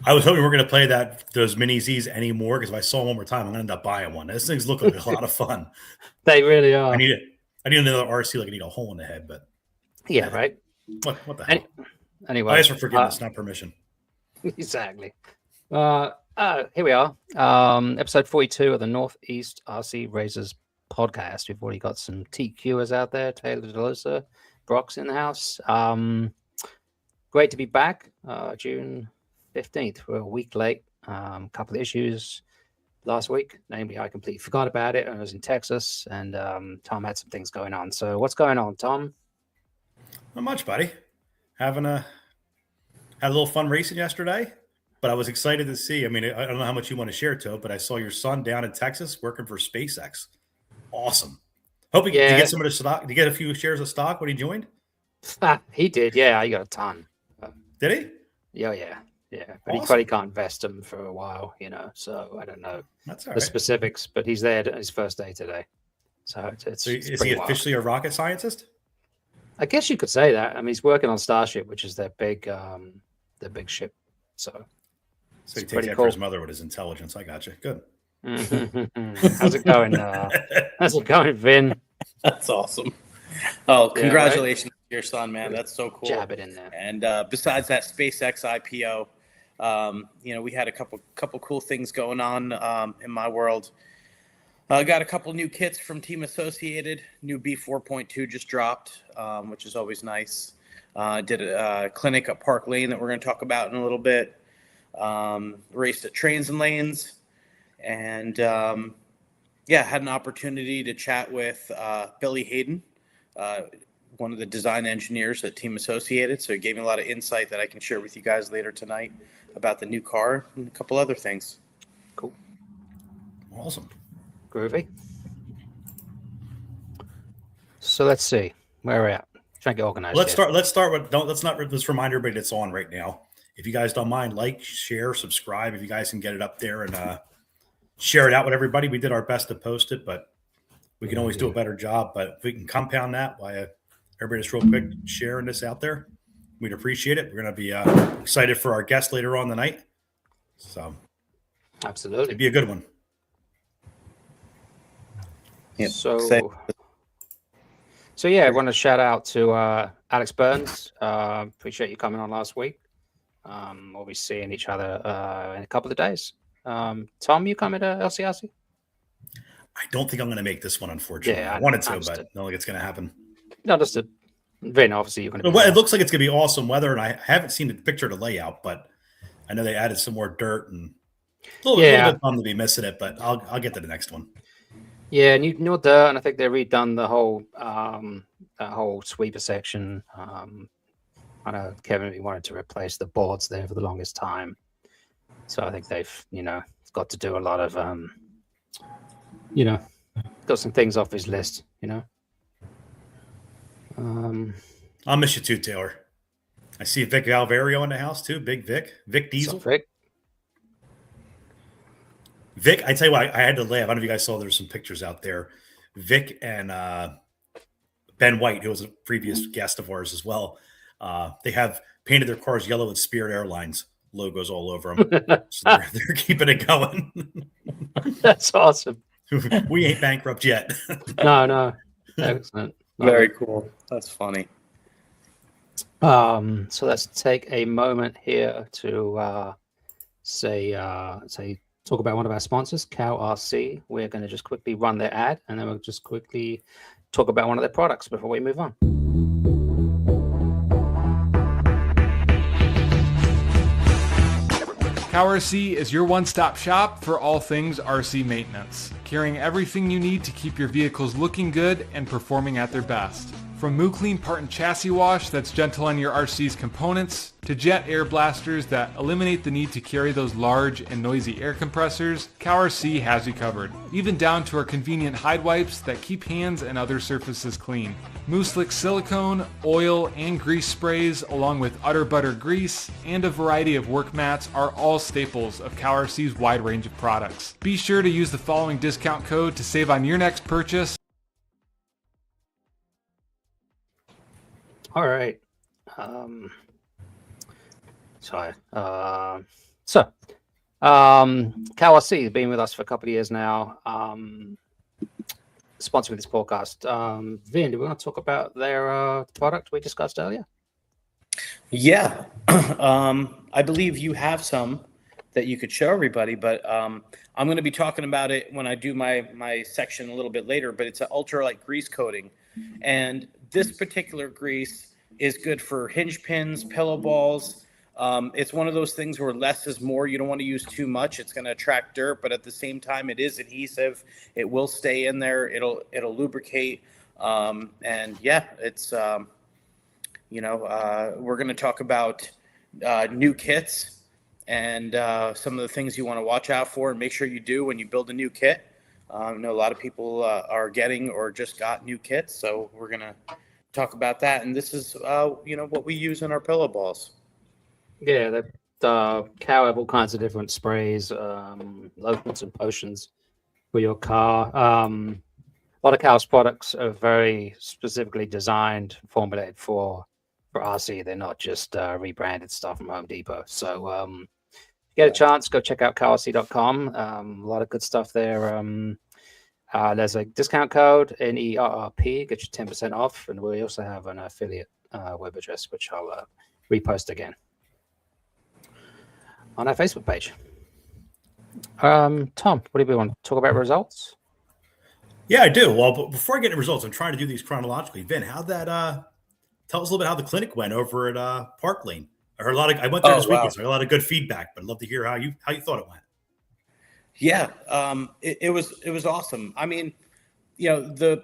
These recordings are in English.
I was hoping we were going to play those mini Z's anymore because if I saw them one more time, I'm going to end up buying one. Those things look like a lot of fun. They really I are. need it. I need another RC like I need a hole in the head, but Yeah, right. what the hell? Anyway, I ask for forgiveness, not permission. Exactly. Here we are. Episode 42 of the Northeast RC Racers podcast. We've already got some TQers out there. Taylor DeLosa, Brock's in the house. Great to be back. June 15th. We're a week late. Couple of issues last week. Namely, I completely forgot about it. I was in Texas, and Tom had some things going on. So what's going on, Tom? Not much, buddy. Had a little fun racing yesterday, but I was excited to see. I mean, I don't know how much you want to share, to it, but I saw your son down in Texas working for SpaceX. Awesome. Hope you get some of the stock. Did you get a few shares of stock when he joined? He did. Yeah, he got a ton. Did he? Yeah. But awesome. He probably can't vest them for a while, so I don't know specifics, but he's there his first day today. So is he officially a rocket scientist? I guess you could say that. I mean, he's working on Starship, which is their big ship. So he takes after his mother with his intelligence. I got you. Good. How's it going? How's it going, Vin? That's awesome. Oh, congratulations to your son, man. That's so cool. Jab it in there. And besides that SpaceX IPO, we had a couple cool things going on in my world. Got a couple new kits from Team Associated. New B4.2 just dropped, which is always nice. Did a clinic at Park Lane that we're going to talk about in a little bit. Raced at Trains and Lanes. And, had an opportunity to chat with Billy Hayden, one of the design engineers at Team Associated. So he gave me a lot of insight that I can share with you guys later tonight about the new car and a couple other things. Cool. Awesome. Groovy. So let's see where we're at. Try to get organized. Let's start with let's remind everybody that's on right now. If you guys don't mind, like, share, subscribe. If you guys can get it up there and share it out with everybody. We did our best to post it, but we can always do a better job. But if we can compound that by everybody just real quick sharing this out there, we'd appreciate it. We're going to be excited for our guest later on the night. So absolutely, it'd be a good one. Yep. So yeah, I want to shout out to Alex Burns. Appreciate you coming on last week. We'll be seeing each other in a couple of days. Tom, you coming to LCRC? I don't think I'm going to make this one, unfortunately. Yeah, I wanted to, but I don't think it's going to happen. No, understood. Vin, obviously you're going to. It looks like it's going to be awesome weather, and I haven't seen the picture of the layout, but I know they added some more dirt and a little bit fun to be missing it, but I'll get to the next one. Yeah, new dirt, and I think they redone the whole that whole sweeper section. I know Kevin wanted to replace the boards there for the longest time, so I think they've got to do a lot of got some things off his list. I'll miss you too, Taylor. I see Vic Alvario in the house too. Big Vic Diesel. Vic, I tell you what, I had to laugh. I don't know if you guys saw there's some pictures out there. Vic and Ben White, who was a previous guest of ours as well, they have painted their cars yellow with Spirit Airlines logos all over them. So they're keeping it going. That's awesome. We ain't bankrupt yet. No. Excellent. Very cool. That's funny. So let's take a moment here to talk about one of our sponsors, Cow RC. We're going to just quickly run their ad, and then we'll just quickly talk about one of their products before we move on. Cow RC is your one-stop shop for all things RC maintenance, carrying everything you need to keep your vehicles looking good and performing at their best. From Moo Clean part and chassis wash that's gentle on your RC's components, to jet air blasters that eliminate the need to carry those large and noisy air compressors, Cow RC has you covered. Even down to our convenient hide wipes that keep hands and other surfaces clean. Moo Slick silicone, oil, and grease sprays, along with Utter Butter grease, and a variety of work mats are all staples of Cow RC's wide range of products. Be sure to use the following discount code to save on your next purchase. All right. So, KLC has been with us for a couple of years now, sponsoring this podcast. Vin, do we want to talk about their product we discussed earlier? Yeah. I believe you have some that you could show everybody, but I'm going to be talking about it when I do my section a little bit later, but it's an ultralight grease coating. And this particular grease is good for hinge pins, pillow balls. It's one of those things where less is more. You don't want to use too much. It's going to attract dirt, but at the same time, it is adhesive. It will stay in there. It'll lubricate. And yeah, it's, we're going to talk about new kits and some of the things you want to watch out for and make sure you do when you build a new kit. I know a lot of people are getting or just got new kits, so we're going to talk about that. And this is, what we use in our pillow balls. Yeah, the Cow have all kinds of different sprays, lotions and potions for your car. A lot of Cow's products are very specifically designed, formulated for RC. They're not just rebranded stuff from Home Depot. So if you get a chance, go check out cowrc.com. A lot of good stuff there. There's a discount code, NERRP, get you 10% off. And we also have an affiliate web address, which I'll repost again on our Facebook page. Tom, what do we want to talk about results? Yeah, I do. Well, but before I get into results, I'm trying to do these chronologically. Vin, how'd that tell us a little bit how the clinic went over at Park Lane? I heard I went there this weekend, so I got a lot of good feedback, but I'd love to hear how you thought it went. Yeah, it was awesome. I mean, the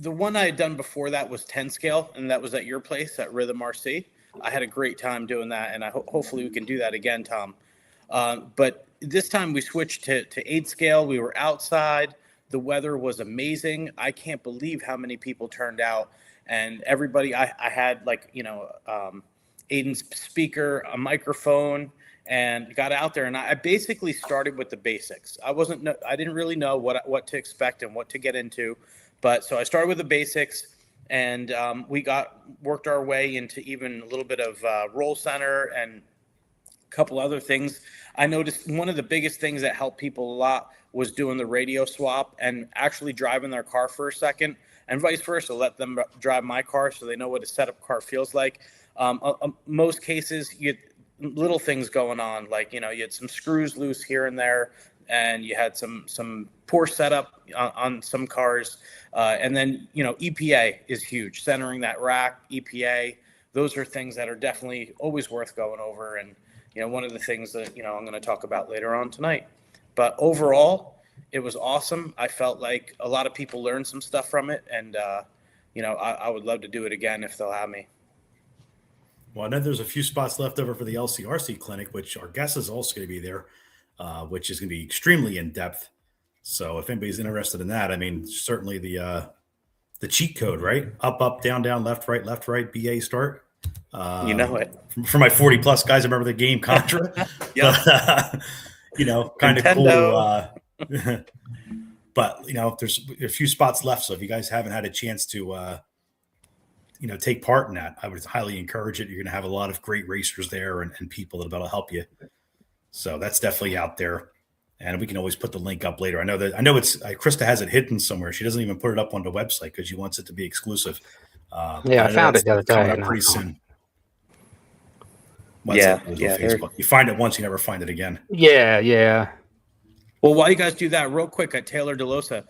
one I had done before that was 10 scale, and that was at your place at Rhythm RC. I had a great time doing that, and hopefully we can do that again, Tom. But this time we switched to 8 scale. We were outside. The weather was amazing. I can't believe how many people turned out, and everybody. I had Aiden's speaker, a microphone, and got out there. And I basically started with the basics. I didn't really know what to expect and what to get into, but so I started with the basics. And we worked our way into even a little bit of roll center and a couple other things. I noticed one of the biggest things that helped people a lot was doing the radio swap and actually driving their car for a second, and vice versa. Let them drive my car so they know what a setup car feels like. Most cases, you had little things going on, like you had some screws loose here and there, and you had some poor setup on some cars. And then, EPA is huge. Centering that rack, EPA, those are things that are definitely always worth going over. And, one of the things that, I'm going to talk about later on tonight. But overall, it was awesome. I felt like a lot of people learned some stuff from it. And, I would love to do it again if they'll have me. Well, I know there's a few spots left over for the LCRC clinic, which our guest is also going to be there, which is going to be extremely in-depth. So if anybody's interested in that, I mean, certainly the cheat code, right? Up, down, left, right, BA start. You know it. For my 40 plus guys, I remember the game Contra. Yeah. Kind of cool. But there's a few spots left. So if you guys haven't had a chance to, take part in that, I would highly encourage it. You're going to have a lot of great racers there and people that'll help you. So that's definitely out there. And we can always put the link up later. I know it's Krista has it hidden somewhere. She doesn't even put it up on the website because she wants it to be exclusive. I found it the other day. Pretty soon. Yeah. Facebook. You find it once, you never find it again. Yeah. Well, while you guys do that, real quick, at Taylor DeLosa.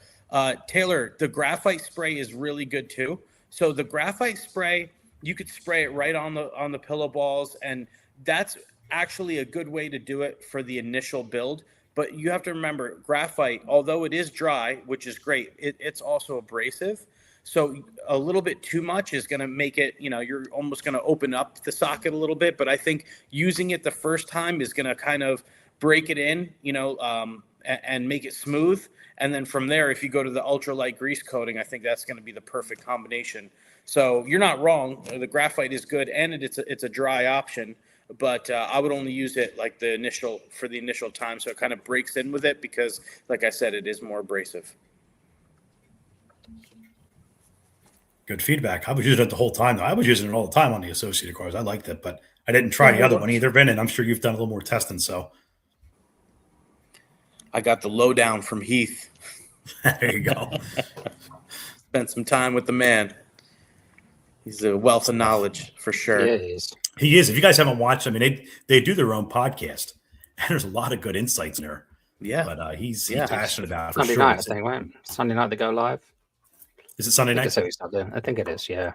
Taylor, the graphite spray is really good too. So the graphite spray, you could spray it right on the pillow balls, and that's actually a good way to do it for the initial build. But you have to remember, graphite, although it is dry, which is great, it's also abrasive. So a little bit too much is going to make it, you're almost going to open up the socket a little bit. But I think using it the first time is going to kind of break it in, and make it smooth. And then from there, if you go to the ultralight grease coating, I think that's going to be the perfect combination. So you're not wrong. The graphite is good, and it's a dry option. But I would only use it like for the initial time, so it kind of breaks in with it because, like I said, it is more abrasive. Good feedback. I was using it the whole time, though. I was using it all the time on the Associated cars. I liked it, but I didn't try Yeah, the other it one works. either, Ben, and I'm sure you've done a little more testing. So I got the lowdown from Heath. there you go. Spent some time with the man. He's a wealth of knowledge for sure. Yeah, it is. He is. If you guys haven't watched, I mean, they do their own podcast, and there's a lot of good insights in there. Yeah. But he's Yeah. passionate about it for Sunday sure. night, I think, right? Sunday night they go live. Is it Sunday I think night? it's every Sunday. I think it is, yeah.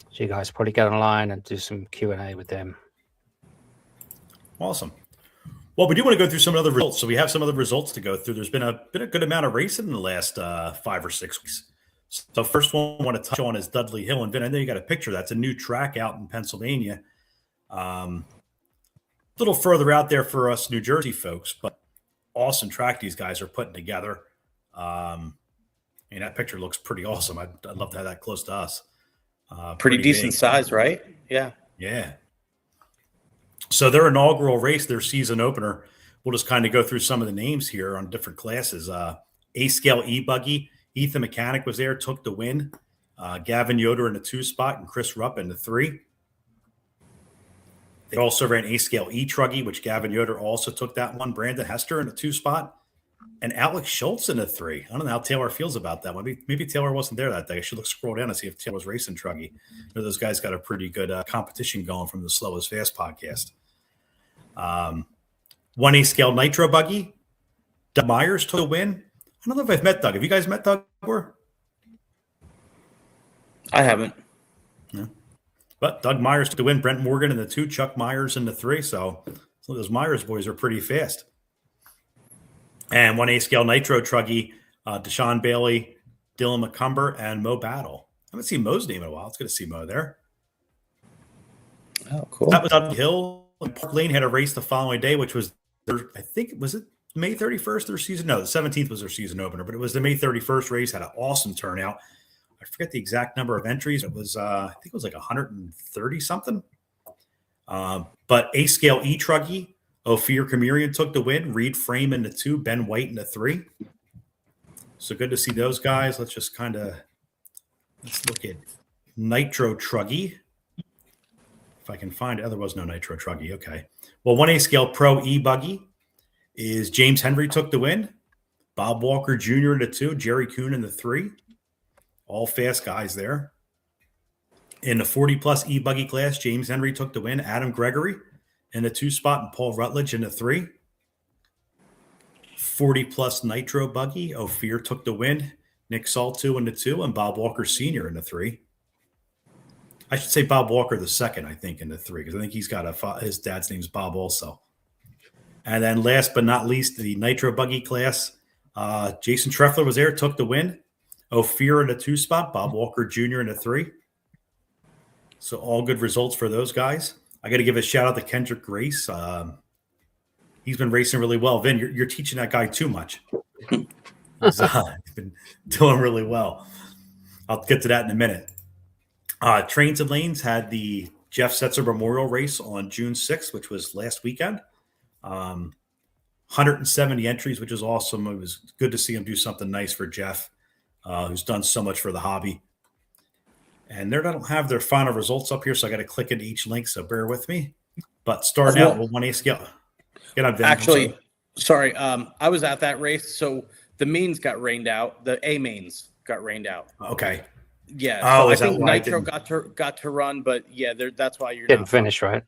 So you guys probably get online and do some Q&A with them. Awesome. Well, we do want to go through some other results. So we have some other results to go through. There's been a good amount of racing in the last 5 or 6 weeks. So first one I want to touch on is Dudley Hill. And Vin, I know you got a picture. That's a new track out in Pennsylvania. A little further out there for us New Jersey folks, but awesome track these guys are putting together. And that picture looks pretty awesome. I'd love to have that close to us. Pretty decent big. size, right? Yeah. Yeah. So their inaugural race, their season opener, we'll just kind of go through some of the names here on different classes. A-Scale E-Buggy, Ethan Mechanic was there, took the win. Gavin Yoder in the 2 spot and Chris Rupp in the 3. They also ran A-Scale E-Truggy, which Gavin Yoder also took that one. Brandon Hester in the 2 spot. And Alex Schultz in the 3. I don't know how Taylor feels about that one. Maybe Taylor wasn't there that day. I should scroll down and see if Taylor was racing Truggy. Those guys got a pretty good competition going from the Slow is Fast podcast. 1A Scale Nitro Buggy. Doug Myers took the win. I don't know if I've met Doug. Have you guys met Doug before? I haven't. No. But Doug Myers took the win. Brent Morgan in the 2. Chuck Myers in the 3. So some of those Myers boys are pretty fast. And 1A Scale Nitro Truggy, Deshaun Bailey, Dylan McCumber, and Mo Battle. I haven't seen Mo's name in a while. It's good to see Mo there. Oh, cool. That was Dudley Hill. Park Lane had a race the following day, which was I think, was it May 31st, their season? No, the 17th was their season opener, but it was the May 31st race, had an awesome turnout. I forget the exact number of entries. It was, I think it was like 130 something. But A-Scale E-Truggy, Ophir Kamirian took the win. Reed Frame in the 2, Ben White in the 3. So good to see those guys. Let's just let's look at Nitro Truggy. If I can find it. There was no Nitro Truggy. Okay. Well, 1A Scale Pro E-Buggy is James Henry took the win. Bob Walker Jr. in the 2, Jerry Kuhn in the 3. All fast guys there. In the 40-plus E-Buggy class, James Henry took the win. Adam Gregory in the 2 spot and Paul Rutledge in the 3. 40-plus Nitro Buggy, Ophir took the win. Nick Saltu in the 2 and Bob Walker Sr. in the 3. I should say Bob Walker the 2nd, I think, in the 3, because I think he's got his dad's name's Bob also. And then last but not least, the Nitro Buggy class, Jason Treffler was there, took the win. Ophir in the 2 spot, Bob Walker Jr. in the 3. So all good results for those guys. I got to give a shout out to Kendrick Grace. He's been racing really well. Vin, you're teaching that guy too much. He's been doing really well. I'll get to that in a minute. Trains and Lanes had the Jeff Setzer Memorial Race on June 6th, which was last weekend. 170 entries, which is awesome. It was good to see him do something nice for Jeff, who's done so much for the hobby. And they don't have their final results up here, so I got to click into each link, so bear with me. But starting out with 1A Scale. Get on, Vin. Actually, sorry, I was at that race, so the mains got rained out. The A mains got rained out. Okay. Yeah. Oh, so I is that think why I Nitro didn't- got to run, but yeah, that's why you're Didn't not finish, right?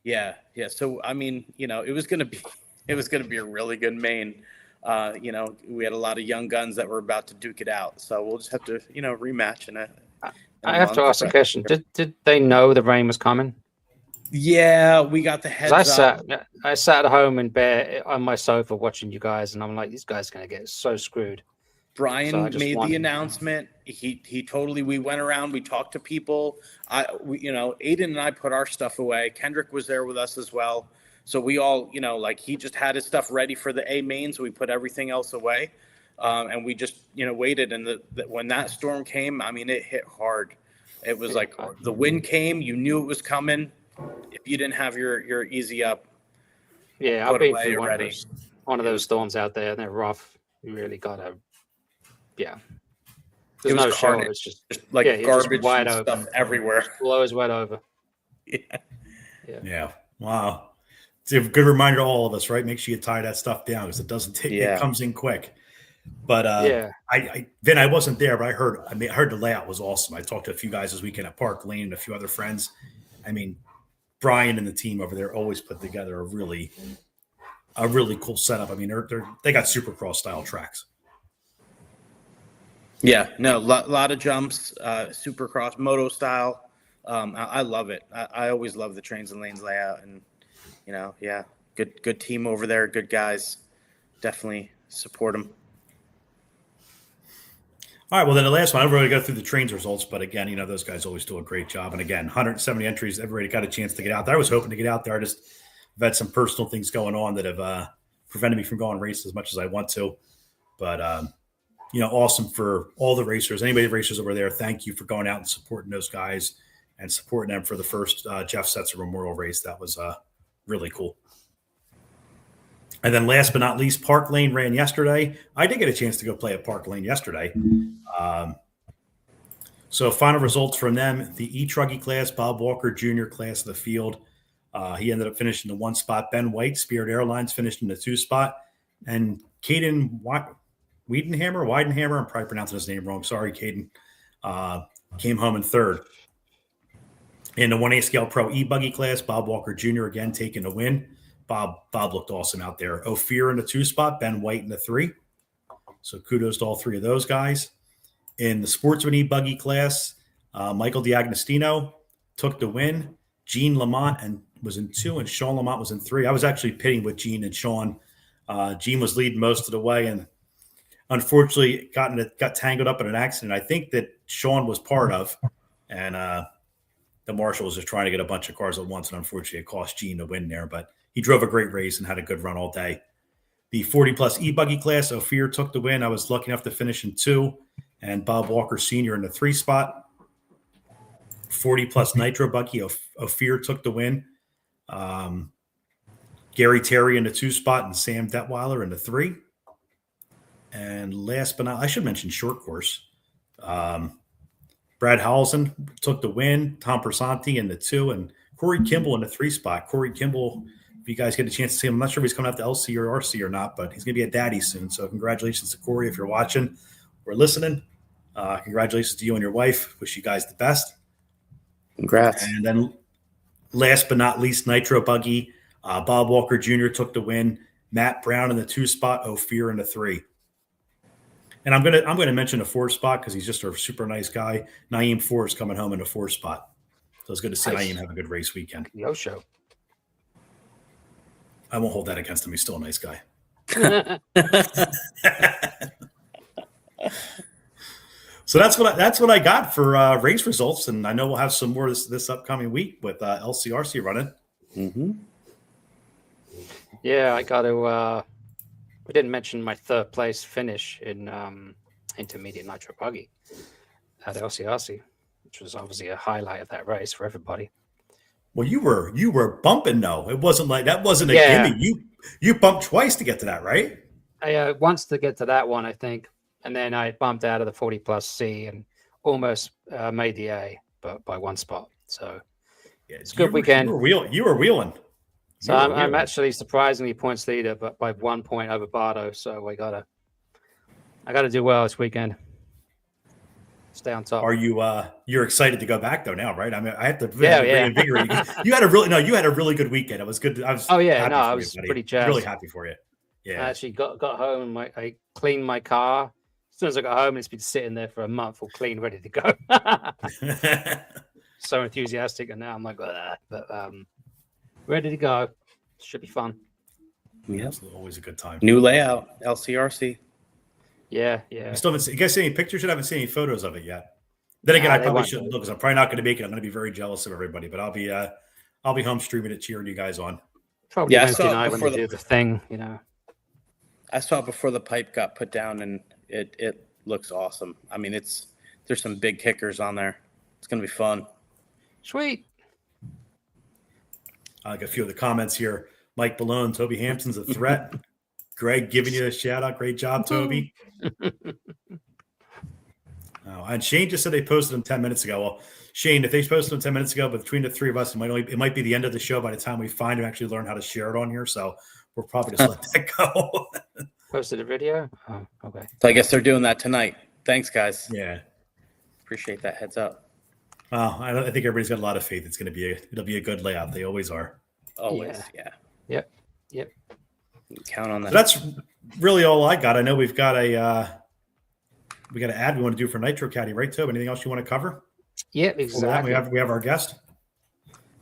Yeah. So I mean, it was gonna be a really good main. We had a lot of young guns that were about to duke it out, so we'll just have to rematch in I have to ask a question. Did they know the rain was coming? Yeah, we got the heads up. I sat at home in bed on my sofa watching you guys, and I'm like, these guys are gonna get so screwed. Brian made the announcement. He totally. We went around. We talked to people. Aiden and I put our stuff away. Kendrick was there with us as well. So we all, he just had his stuff ready for the A main. So we put everything else away, and we just, waited. And when that storm came, I mean, it hit hard. It was like the wind came. You knew it was coming. If you didn't have your easy up, yeah, I've been through one of those storms out there, and they're rough. You really gotta. Yeah. There's it was no carnage. show. It's just like garbage wide and open stuff everywhere. Blows wet over. Yeah. Wow. It's a good reminder to all of us, right? Make sure you tie that stuff down because it doesn't take. Yeah. It comes in quick. But Yeah. Vin, I wasn't there, but I heard the layout was awesome. I talked to a few guys this weekend at Park Lane and a few other friends. I mean, Brian and the team over there always put together a really cool setup. I mean, they got Supercross style tracks. Yeah, no, lot of jumps, Supercross moto style. I love it. I always love the trains and lanes layout, and yeah, good team over there, good guys. Definitely support them. All right, well, then the last one, I've already got through the trains results, but again, those guys always do a great job. And again, 170 entries, everybody got a chance to get out there. I was hoping to get out there. I've had some personal things going on that have prevented me from going race as much as I want to. But, awesome for all the racers. Anybody racers over there, thank you for going out and supporting those guys and supporting them for the first Jeff Setzer Memorial race. That was really cool. And then last but not least, Park Lane ran yesterday. I did get a chance to go play at Park Lane yesterday. So final results from them, the E-Truggy class, Bob Walker Jr. class of the field. He ended up finishing the 1 spot. Ben White, Spirit Airlines, finished in the 2 spot. And Caden Weidenhammer, I'm probably pronouncing his name wrong. Sorry, Caden. Came home in 3rd. In the 1A Scale Pro E-Buggy class, Bob Walker Jr. again taking the win. Bob looked awesome out there. Ophir in the 2 spot, Ben White in the 3. So kudos to all 3 of those guys. In the Sportsman E-Buggy class, Michael D'Agostino took the win. Gene Lamont was in 2, and Sean Lamont was in 3. I was actually pitting with Gene and Sean. Gene was leading most of the way, and unfortunately got tangled up in an accident I think that Sean was part of. And the marshal was just trying to get a bunch of cars at once, and unfortunately it cost Gene the win there. But he drove a great race and had a good run all day. The 40-plus E-Buggy class, Ophir took the win. I was lucky enough to finish in 2, and Bob Walker Sr. in the 3 spot. 40-plus Nitro Buggy, Ophir took the win. Gary Terry in the 2 spot and Sam Detweiler in the 3. And last but not, I should mention short course. Brad Howelson took the win. Tom Persanti in the 2, and Corey Kimball in the 3 spot. Corey Kimball, if you guys get a chance to see him, I'm not sure if he's coming out to LC or RC or not, but he's going to be a daddy soon. So congratulations to Corey if you're watching or listening. Congratulations to you and your wife. Wish you guys the best. Congrats. And then last but not least, Nitro Buggy. Bob Walker Jr. took the win. Matt Brown in the 2 spot. Ophir in the 3. And I'm gonna mention a 4 spot because he's just a super nice guy. Naeem Four is coming home in a 4 spot. So it's good to see Nice. Naeem have a good race weekend. Yo show. I won't hold that against him. He's still a nice guy. So that's what I got for race results, and I know we'll have some more this upcoming week with LCRC running. Mm-hmm. Yeah, I got to. We didn't mention my 3rd place finish in intermediate nitro buggy at LCRC, which was obviously a highlight of that race for everybody. Well, you were bumping though. It wasn't like that wasn't a Yeah. gimme. You bumped twice to get to that, right? I once to get to that one, I think, and then I bumped out of the 40+ C and almost made the A, but by 1 spot. So it's a good weekend. You were wheeling. So I'm actually surprisingly points leader, but by 1 point over Bardo. So I gotta do well this weekend. Stay on top. Are you you're excited to go back though now, right? I mean, I have to Yeah. reinvigorate you. You had a really good weekend. It was good. I was I was pretty jazzed. Really happy for you. Yeah. I actually got home and I cleaned my car. As soon as I got home, it's been sitting there for a month, all clean, ready to go. So enthusiastic, and now I'm like, but ready to go. Should be fun. Yeah. It's always a good time. New layout, LCRC. Yeah. I still haven't seen, you guys see any pictures? I haven't seen any photos of it yet. Then again, Nah, I they probably won't shouldn't do. look because I'm probably not going to make it. I'm going to be very jealous of everybody, but I'll be home streaming it, cheering you guys on. Probably Yeah, I Wednesday saw it night when before they the- do the thing, I saw it before the pipe got put down, and it looks awesome. I mean, there's some big kickers on there. It's gonna be fun. Sweet. I like a few of the comments here. Mike Balone, Toby Hampton's a threat. Greg giving you a shout out. Great job, Toby. And Shane just said they posted them 10 minutes ago. Well, Shane, if they posted them 10 minutes ago, but between the three of us, it might be the end of the show by the time we find and actually learn how to share it on here. So we'll probably just let that go. Posted a video? Oh, okay. So I guess they're doing that tonight. Thanks, guys. Yeah. Appreciate that heads up. Well, I think everybody's got a lot of faith. It'll be a good layout. They always are. Always, yeah. Yep. Count on that. So that's really all I got. I know we've got an ad we want to do for Nitro Caddy, right, Tobe? Anything else you want to cover? Yep, exactly. We have our guest.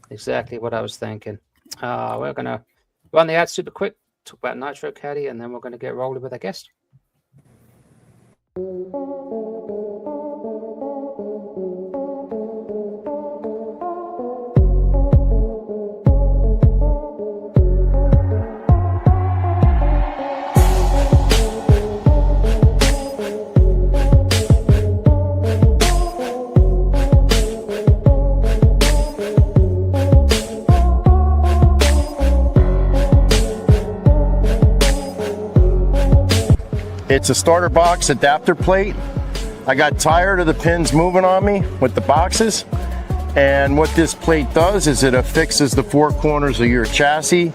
Exactly what I was thinking. We're going to run the ad super quick, talk about Nitro Caddy, and then we're going to get rolling with our guest. It's a starter box adapter plate. I got tired of the pins moving on me with the boxes. And what this plate does is it affixes the four corners of your chassis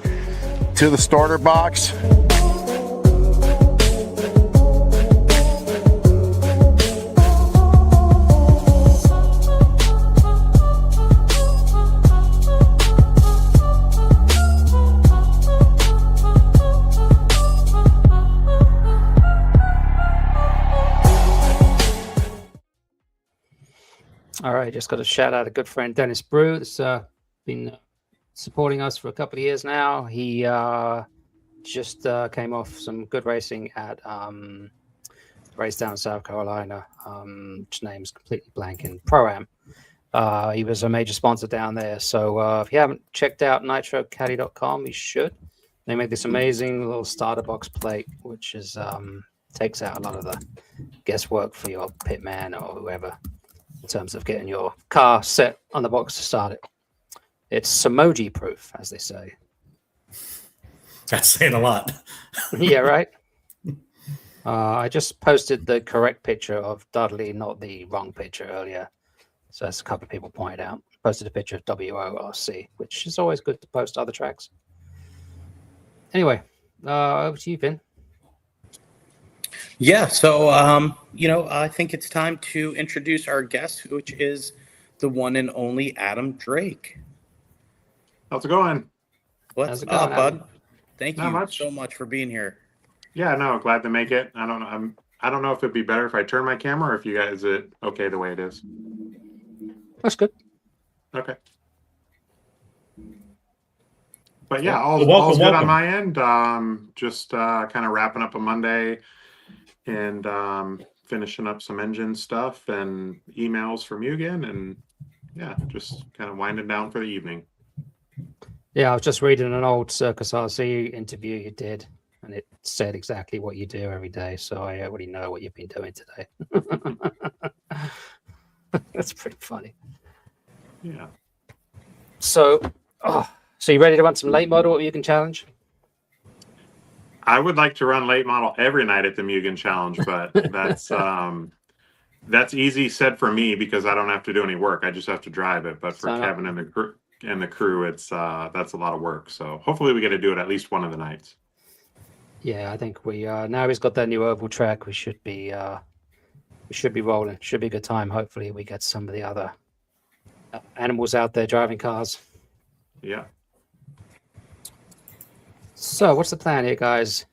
to the starter box. All right, just got to shout out a good friend, Dennis Brew, that's been supporting us for a couple of years now. He just came off some good racing at race down in South Carolina, which name's completely blanking, Pro-Am. He was a major sponsor down there. So if you haven't checked out nitrocaddy.com, you should. They make this amazing little starter box plate, which is takes out a lot of the guesswork for your pitman or whoever in terms of getting your car set on the box to start it. It's emoji proof, as they say. That's saying a lot. Yeah, right. I just posted the correct picture of Dudley, not the wrong picture earlier. So that's a couple of people pointed out. Posted a picture of WORC, which is always good to post other tracks. Anyway, over to you, Vin. Yeah, so, I think it's time to introduce our guest, which is the one and only Adam Drake. How's it going? What's it up, going, bud? Adam? Thank Not you much. so much for being here. Yeah, no, glad to make it. I don't know. I don't know if it'd be better if I turn my camera or if you guys is it okay the way it is. That's good. Okay. But yeah, Well, all's welcome, good welcome. on my end. Just kind of wrapping up a Monday and finishing up some engine stuff and emails from you again, and yeah, just kind of winding down for the evening. Yeah, I was just reading an old Circus RC interview you did, and it said exactly what you do every day. So I already know what you've been doing today. That's pretty funny. Yeah. So you ready to run some late model you can challenge? I would like to run late model every night at the Mugen Challenge, but that's easy said for me because I don't have to do any work. I just have to drive it. But for Sign up. Kevin and the crew, it's that's a lot of work. So hopefully we get to do it at least one of the nights. Yeah, I think we now he's got that new oval track. We should be rolling. Should be a good time. Hopefully we get some of the other animals out there driving cars. Yeah. So what's the plan here, guys?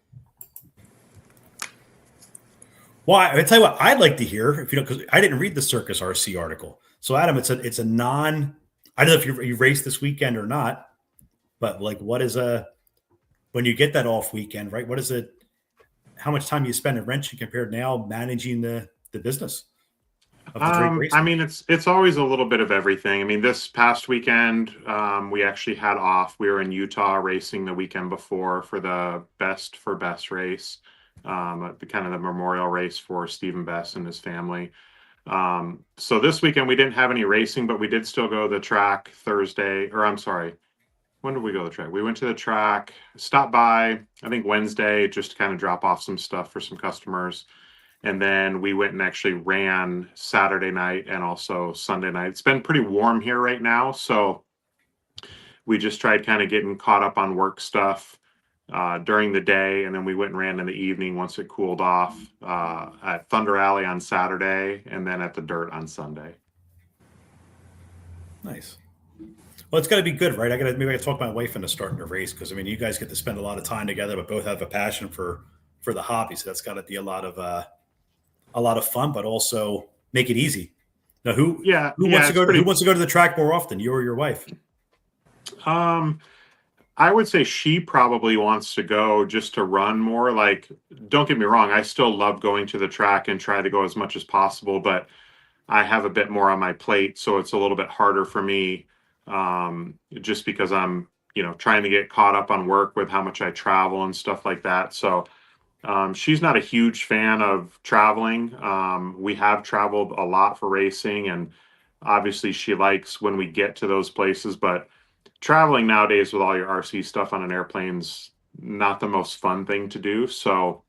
Well, I tell you what, I'd like to hear, if you know, because I didn't read the Circus RC article. So, Adam, it's a non. I don't know if you raced this weekend or not, but like, what is when you get that off weekend, right? What is it? How much time you spend at wrenching compared now managing the business of the Drake racing? I mean, it's always a little bit of everything. I mean, this past weekend, we actually had off. We were in Utah racing the weekend before for the Best for Best race, the kind of the memorial race for Stephen Best and his family. So this weekend we didn't have any racing, but we did still go to the track Thursday, or I'm sorry, when did we go to the track? We went to the track, stopped by, I think Wednesday, just to kind of drop off some stuff for some customers. And then we went and actually ran Saturday night and also Sunday night. It's been pretty warm here right now, so we just tried kind of getting caught up on work stuff during the day, and then we went and ran in the evening once it cooled off at Thunder Alley on Saturday, and then at the Dirt on Sunday. Nice. Well, it's got to be good, right? Maybe I got to talk my wife into starting to race, because I mean, you guys get to spend a lot of time together, but both have a passion for the hobby. So that's got to be a lot of fun, but also make it easy. Now, who wants to go to the track more often, you or your wife? I would say she probably wants to go just to run more. Like, don't get me wrong, I still love going to the track and try to go as much as possible, but I have a bit more on my plate, so it's a little bit harder for me, just because I'm, trying to get caught up on work with how much I travel and stuff like that. So she's not a huge fan of traveling. We have traveled a lot for racing, and obviously she likes when we get to those places, but traveling nowadays with all your RC stuff on an airplane's not the most fun thing to do. So,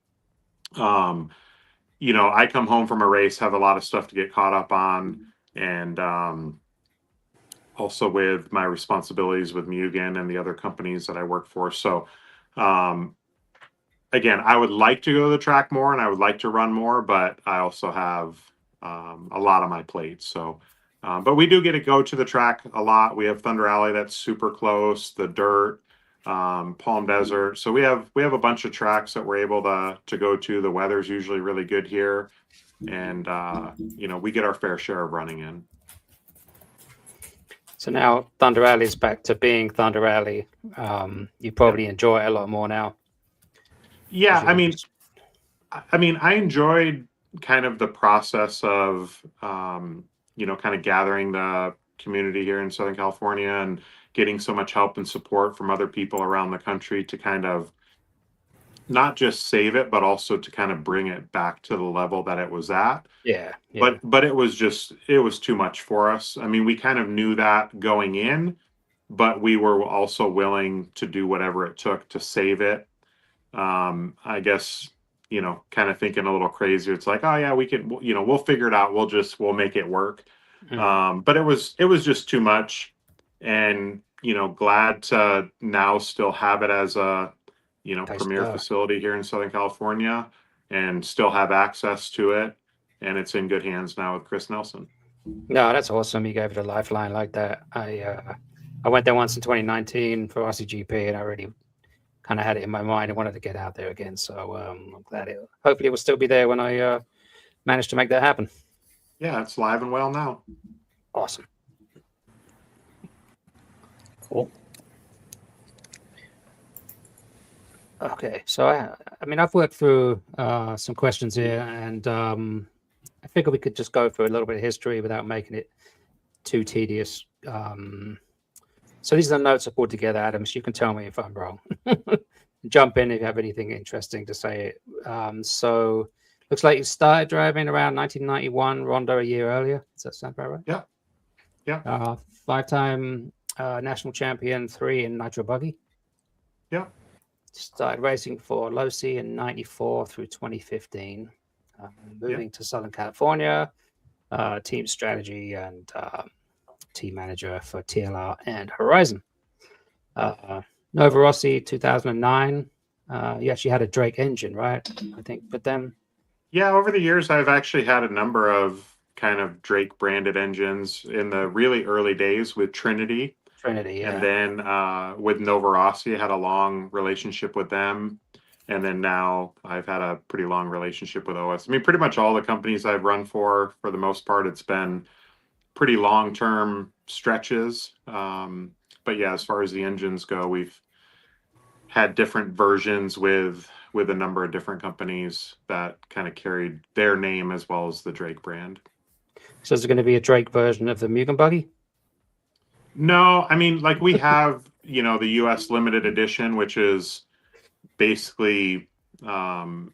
I come home from a race, have a lot of stuff to get caught up on, and also with my responsibilities with Mugen and the other companies that I work for. So, again, I would like to go to the track more and I would like to run more, but I also have a lot on my plate. So, but we do get to go to the track a lot. We have Thunder Alley that's super close, the Dirt, Palm Desert. So we have a bunch of tracks that we're able to go to. The weather's usually really good here, and we get our fair share of running in. So now Thunder Alley is back to being Thunder Alley. You probably enjoy it a lot more now. Yeah, I mean, I enjoyed kind of the process of kind of gathering the community here in Southern California and getting so much help and support from other people around the country to kind of not just save it, but also to kind of bring it back to the level that it was at. Yeah. But it was too much for us. I mean, we kind of knew that going in, but we were also willing to do whatever it took to save it. I guess, kind of thinking a little crazy. It's like, oh yeah, we can, we'll figure it out. We'll make it work. But it was just too much, and, glad to now still have it as a, premier facility here in Southern California and still have access to it. And it's in good hands now with Chris Nelson. No, that's awesome. You gave it a lifeline like that. I went there once in 2019 for RCGP, and I really kind of had it in my mind. I wanted to get out there again. So I'm glad hopefully it will still be there when I manage to make that happen. Yeah, it's live and well now. Awesome. Cool. Okay, so I've worked through some questions here, and I figure we could just go through a little bit of history without making it too tedious. So these are the notes I put together, Adam. So you can tell me if I'm wrong. Jump in if you have anything interesting to say. So looks like you started driving around 1991, Rondo a year earlier. Does that sound about right? Yeah. 5-time national champion, 3 in Nitro Buggy. Yeah. Started racing for Losi in 94 through 2015. Moving to Southern California, team strategy and team manager for TLR and Horizon. Nova Rossi 2009. You actually had a Drake engine, right? I think with them. Yeah, over the years, I've actually had a number of kind of Drake branded engines in the really early days with Trinity. Yeah. And then with Nova Rossi, I had a long relationship with them. And then now I've had a pretty long relationship with OS. I mean, pretty much all the companies I've run for the most part, it's been pretty long-term stretches. But yeah, as far as the engines go, we've had different versions with a number of different companies that kind of carried their name as well as the Drake brand. So is it going to be a Drake version of the Mugen Buggy? No, I mean, like we have, the US limited edition, which is basically, the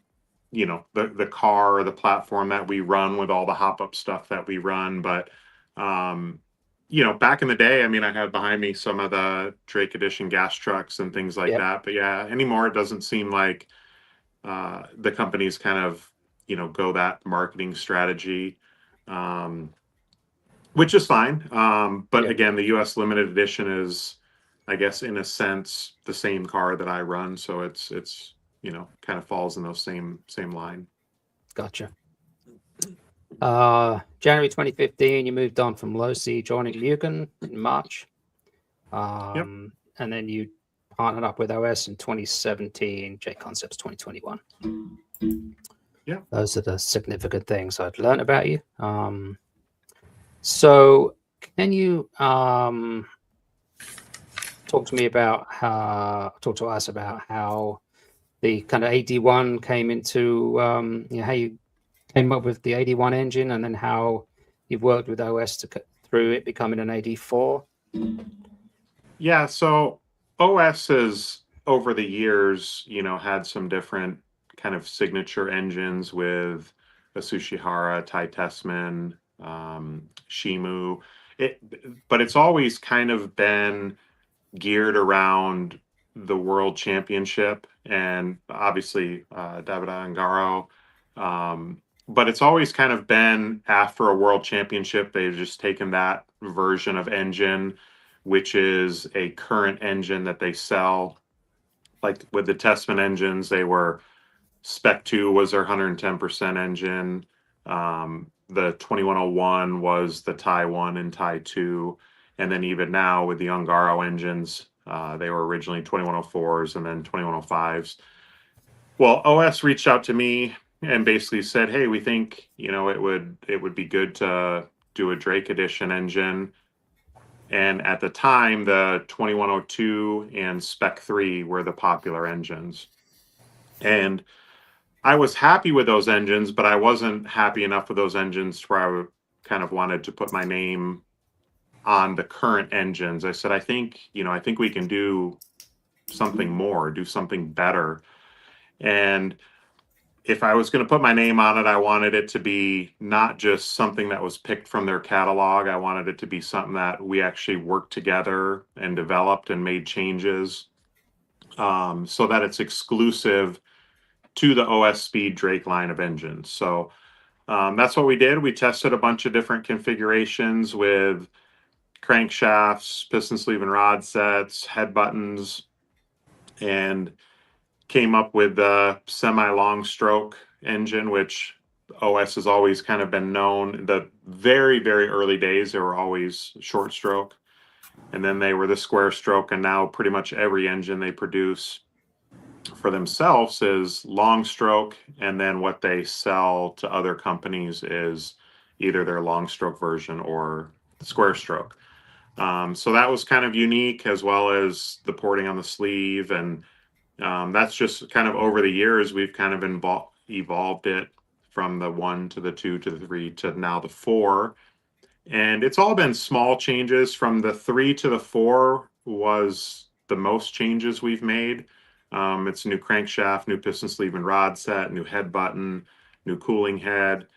car or the platform that we run with all the hop-up stuff that we run. But, back in the day, I mean, I had behind me some of the Drake edition gas trucks and things like that. But yeah, anymore, it doesn't seem like the company's kind of, go that marketing strategy, which is fine. But Yeah. again, the US limited edition is, I guess, in a sense, the same car that I run. So it's kind of falls in those same line. Gotcha. January 2015, you moved on from Losi, joining Mugen in March. And then you partnered up with OS in 2017, J Concepts 2021. Yeah. Those are the significant things I've learned about you. So can you talk to us about how the kind of AD1 came into, how you came up with the AD1 engine, and then how you've worked with OS through it becoming an AD4? Yeah, so OS has over the years, had some different kind of signature engines with Asushihara, Tai Tessman, Shimu. But it's always kind of been geared around the World Championship and obviously Davide Angaro. But it's always kind of been after a World Championship, they've just taken that version of engine, which is a current engine that they sell. Like with the Tessman engines, they were Spec 2 was their 110% engine. The 2101 was the Tai 1 and Tai 2. And then even now with the Ungaro engines, they were originally 2104s and then 2105s. Well, OS reached out to me and basically said, hey, we think, it would be good to do a Drake Edition engine. And at the time, the 2102 and Spec 3 were the popular engines. And I was happy with those engines, but I wasn't happy enough with those engines where I kind of wanted to put my name on the current engines. I said, I think we can do something more, do something better. And if I was going to put my name on it, I wanted it to be not just something that was picked from their catalog. I wanted it to be something that we actually worked together and developed and made changes, so that it's exclusive to the OS Speed Drake line of engines. So that's what we did. We tested a bunch of different configurations with crankshafts, piston sleeve and rod sets, head buttons, and came up with the semi-long stroke engine, which OS has always kind of been known. The very, very early days, they were always short stroke. And then they were the square stroke, and now pretty much every engine they produce for themselves is long stroke, and then what they sell to other companies is either their long stroke version or square stroke. So that was kind of unique, as well as the porting on the sleeve. And that's just kind of over the years, we've kind of evolved it from the 1 to the 2 to the 3 to now the 4. And it's all been small changes. From the 3 to the 4 was the most changes we've made. It's a new crankshaft, new piston sleeve and rod set, new head button, new cooling head.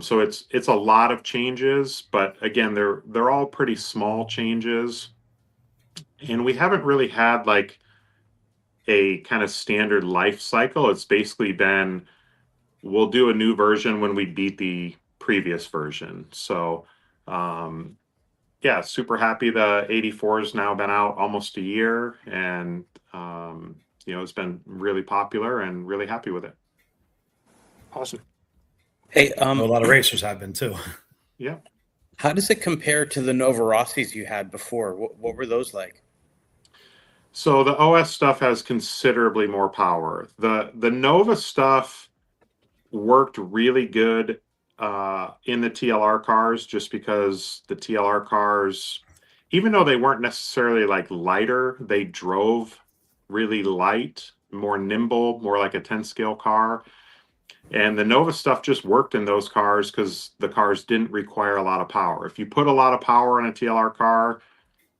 So it's a lot of changes, but again, they're all pretty small changes. And we haven't really had like a kind of standard life cycle. It's basically been, we'll do a new version when we beat the previous version. So yeah, super happy. The 84 has now been out almost a year, and it's been really popular and really happy with it. Awesome. Hey, A lot of racers have been too. Yeah. how does it compare to the Nova Rossis you had before? What were those like? So the OS stuff has considerably more power. The Nova stuff worked really good in the TLR cars, just because the TLR cars, even though they weren't necessarily like lighter, they drove really light, more nimble, more like a 10 scale car. And the Nova stuff just worked in those cars because the cars didn't require a lot of power. If you put a lot of power in a TLR car,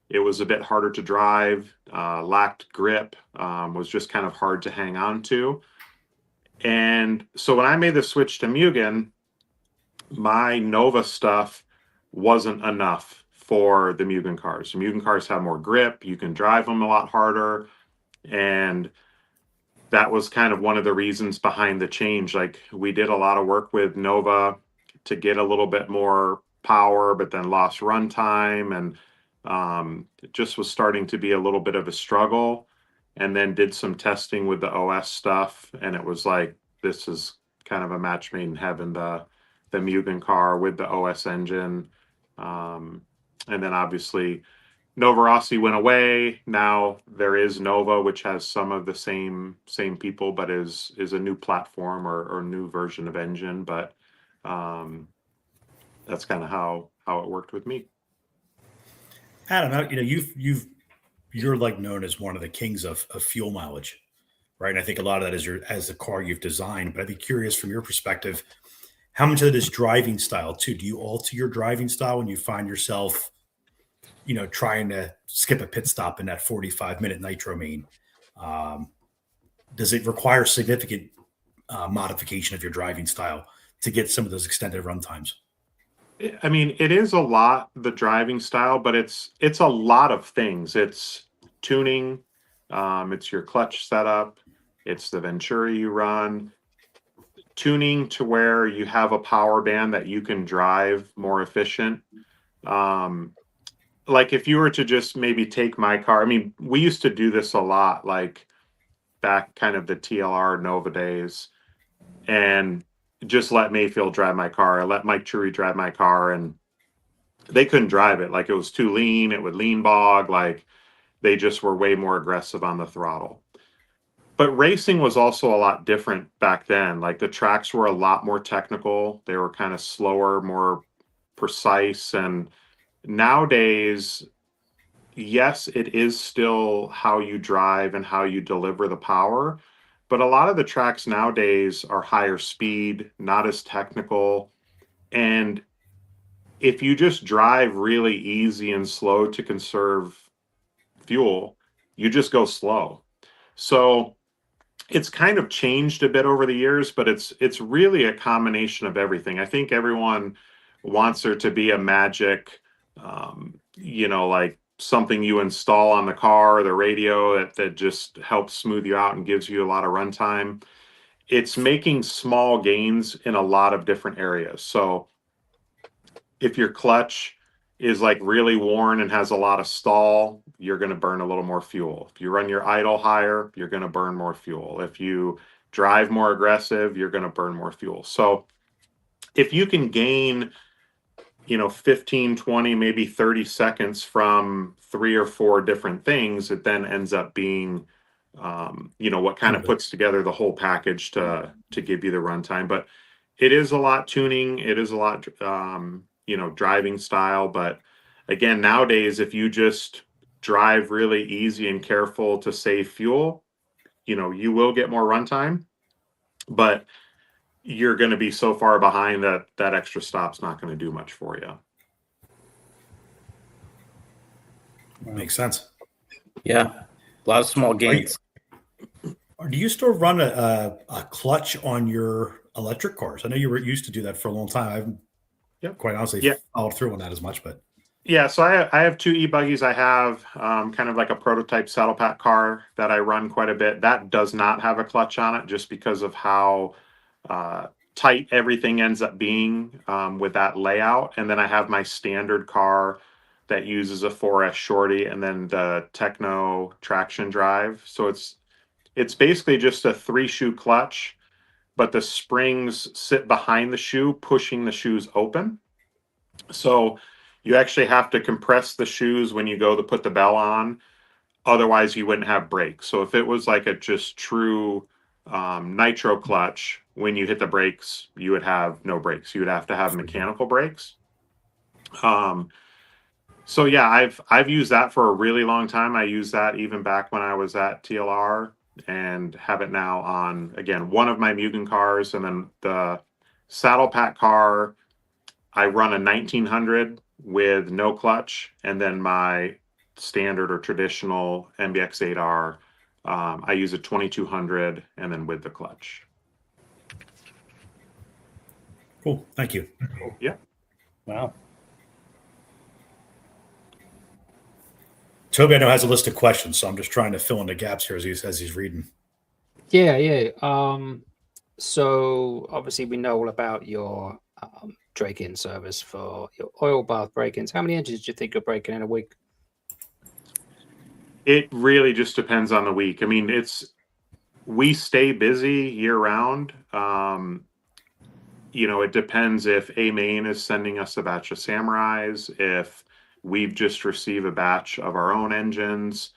it was a bit harder to drive, lacked grip, was just kind of hard to hang on to. And so when I made the switch to Mugen, my Nova stuff wasn't enough for the Mugen cars. The Mugen cars have more grip. You can drive them a lot harder. And that was kind of one of the reasons behind the change. Like we did a lot of work with Nova to get a little bit more power, but then lost runtime, and it just was starting to be a little bit of a struggle. And then did some testing with the OS stuff, and it was like, this is kind of a match made in heaven. The Mugen car with the OS engine, and then obviously Nova Rossi went away. Now there is Nova, which has some of the same people, but is a new platform or new version of engine. But that's kind of how it worked with me. Adam, you're like known as one of the kings of fuel mileage, right? And I think a lot of that is as the car you've designed. But I'd be curious from your perspective, how much of it is driving style too? Do you alter your driving style when you find yourself, trying to skip a pit stop in that 45-minute nitro main? Does it require significant modification of your driving style to get some of those extended run times? I mean, it is a lot, the driving style, but it's a lot of things. It's tuning, it's your clutch setup, it's the Venturi you run, tuning to where you have a power band that you can drive more efficient. Like if you were to just maybe take my car, I mean, we used to do this a lot, like back kind of the TLR Nova days, and just let Mayfield drive my car. I let Mike Trury drive my car, and they couldn't drive it. Like it was too lean. It would lean bog. Like they just were way more aggressive on the throttle. But racing was also a lot different back then. Like the tracks were a lot more technical. They were kind of slower, more precise. And nowadays, yes, it is still how you drive and how you deliver the power. But a lot of the tracks nowadays are higher speed, not as technical. And if you just drive really easy and slow to conserve fuel, you just go slow. So it's kind of changed a bit over the years, but it's really a combination of everything. I think everyone wants there to be a magic, like something you install on the car or the radio that just helps smooth you out and gives you a lot of runtime. It's making small gains in a lot of different areas. So if your clutch is like really worn and has a lot of stall, you're going to burn a little more fuel. If you run your idle higher, you're going to burn more fuel. If you drive more aggressive, you're going to burn more fuel. So if you can gain 15, 20, maybe 30 seconds from 3 or 4 different things, it then ends up being, what kind of puts together the whole package to give you the runtime. But it is a lot tuning. It is a lot, driving style. But again, nowadays, if you just drive really easy and careful to save fuel, you will get more runtime, but you're going to be so far behind that extra stop's not going to do much for you. Makes sense. Yeah, a lot of small gains. Do you still run a clutch on your electric cars? I know you were used to do that for a long time. I haven't quite honestly followed through on that as much, but yeah. So I have 2 e-buggies. I have kind of like a prototype saddle pack car that I run quite a bit. That does not have a clutch on it, just because of how tight everything ends up being with that layout. And then I have my standard car that uses a 4S shorty and then the Techno traction drive. So it's basically just a 3-shoe clutch, but the springs sit behind the shoe, pushing the shoes open. So you actually have to compress the shoes when you go to put the bell on. Otherwise, you wouldn't have brakes. So if it was like a just true nitro clutch, when you hit the brakes, you would have no brakes. You would have to have mechanical brakes. So yeah, I've used that for a really long time. I used that even back when I was at TLR, and have it now on, again, one of my Mugen cars. And then the saddle pack car, I run a 1900 with no clutch, and then my standard or traditional MBX8R, I use a 2200 and then with the clutch. cool. Thank you. Yeah. Wow. Toby, I know, has a list of questions, so I'm just trying to fill in the gaps here as he's reading. Yeah. So obviously we know all about your break-in service for your oil bath break-ins. How many engines do you think you're breaking in a week? It really just depends on the week. I mean, we stay busy year round. It depends if A Main is sending us a batch of Samurais, if we've just received a batch of our own engines.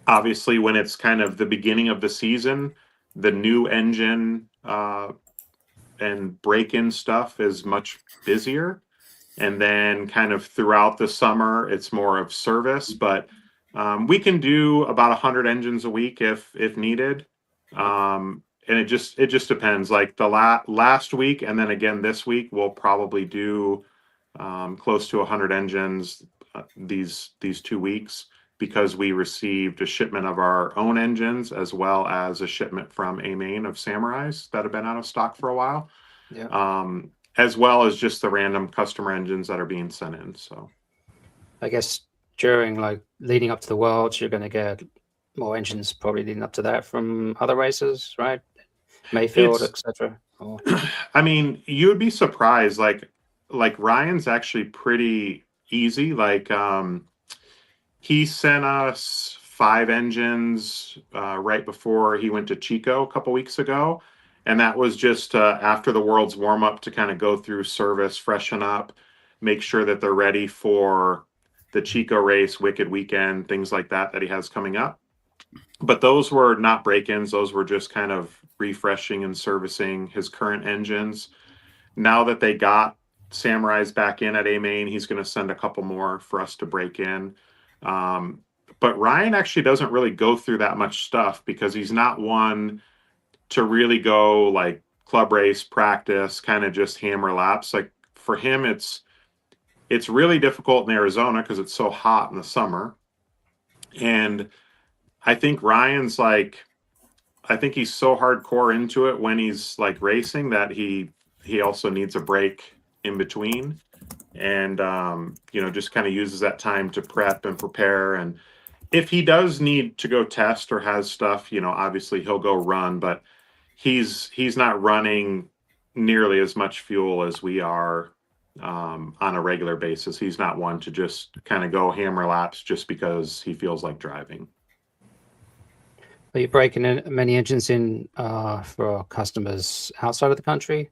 Obviously, when it's kind of the beginning of the season, the new engine and break-in stuff is much busier. And then kind of throughout the summer, it's more of service. But we can do about 100 engines a week if needed. And it just depends. Like the last week, and then again this week, we'll probably do close to 100 engines these 2 weeks, because we received a shipment of our own engines as well as a shipment from A Main of Samurais that have been out of stock for a while. Yeah. As well as just the random customer engines that are being sent in. So I guess during leading up to the Worlds, you're going to get more engines probably leading up to that from other races, right? Mayfield, etc. I mean, you would be surprised. Like Ryan's actually pretty easy. Like he sent us 5 engines right before he went to Chico a couple weeks ago. And that was just after the World's warm up to kind of go through service, freshen up, make sure that they're ready for the Chico race, Wicked Weekend, things like that he has coming up. But those were not break-ins. Those were just kind of refreshing and servicing his current engines. Now that they got Samurai's back in at A Main, he's going to send a couple more for us to break in. But Ryan actually doesn't really go through that much stuff because he's not one to really go like club race practice, kind of just hammer laps. Like for him, it's really difficult in Arizona because it's so hot in the summer. And I think Ryan's I think he's so hardcore into it when he's like racing that he also needs a break in between. And, just kind of uses that time to prep and prepare. And if he does need to go test or has stuff, obviously he'll go run, but he's not running nearly as much fuel as we are on a regular basis. He's not one to just kind of go hammer laps just because he feels like driving. Are you breaking in many engines in for customers outside of the country?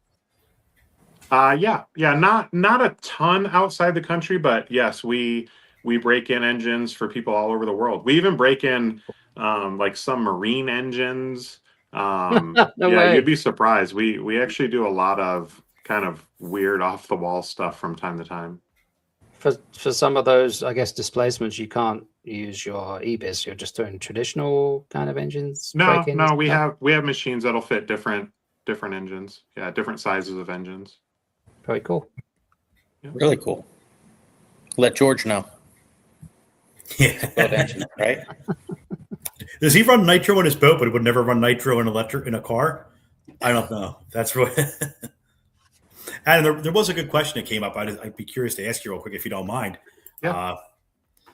Yeah, not a ton outside the country, but yes, we break in engines for people all over the world. We even break in like some marine engines. No Yeah, way. you'd be surprised. We actually do a lot of kind of weird off the wall stuff from time to time. For some of those, I guess, displacements, you can't use your EBIS. You're just doing traditional kind of engines. No, we have machines that'll fit different engines. Yeah, different sizes of engines. Very cool. Yeah. Really cool. Let George know. Yeah. Boat engine, right? Does he run nitro in his boat, but he would never run nitro in electric in a car? I don't know. That's what. And there was a good question that came up. I'd be curious to ask you real quick if you don't mind. Yeah.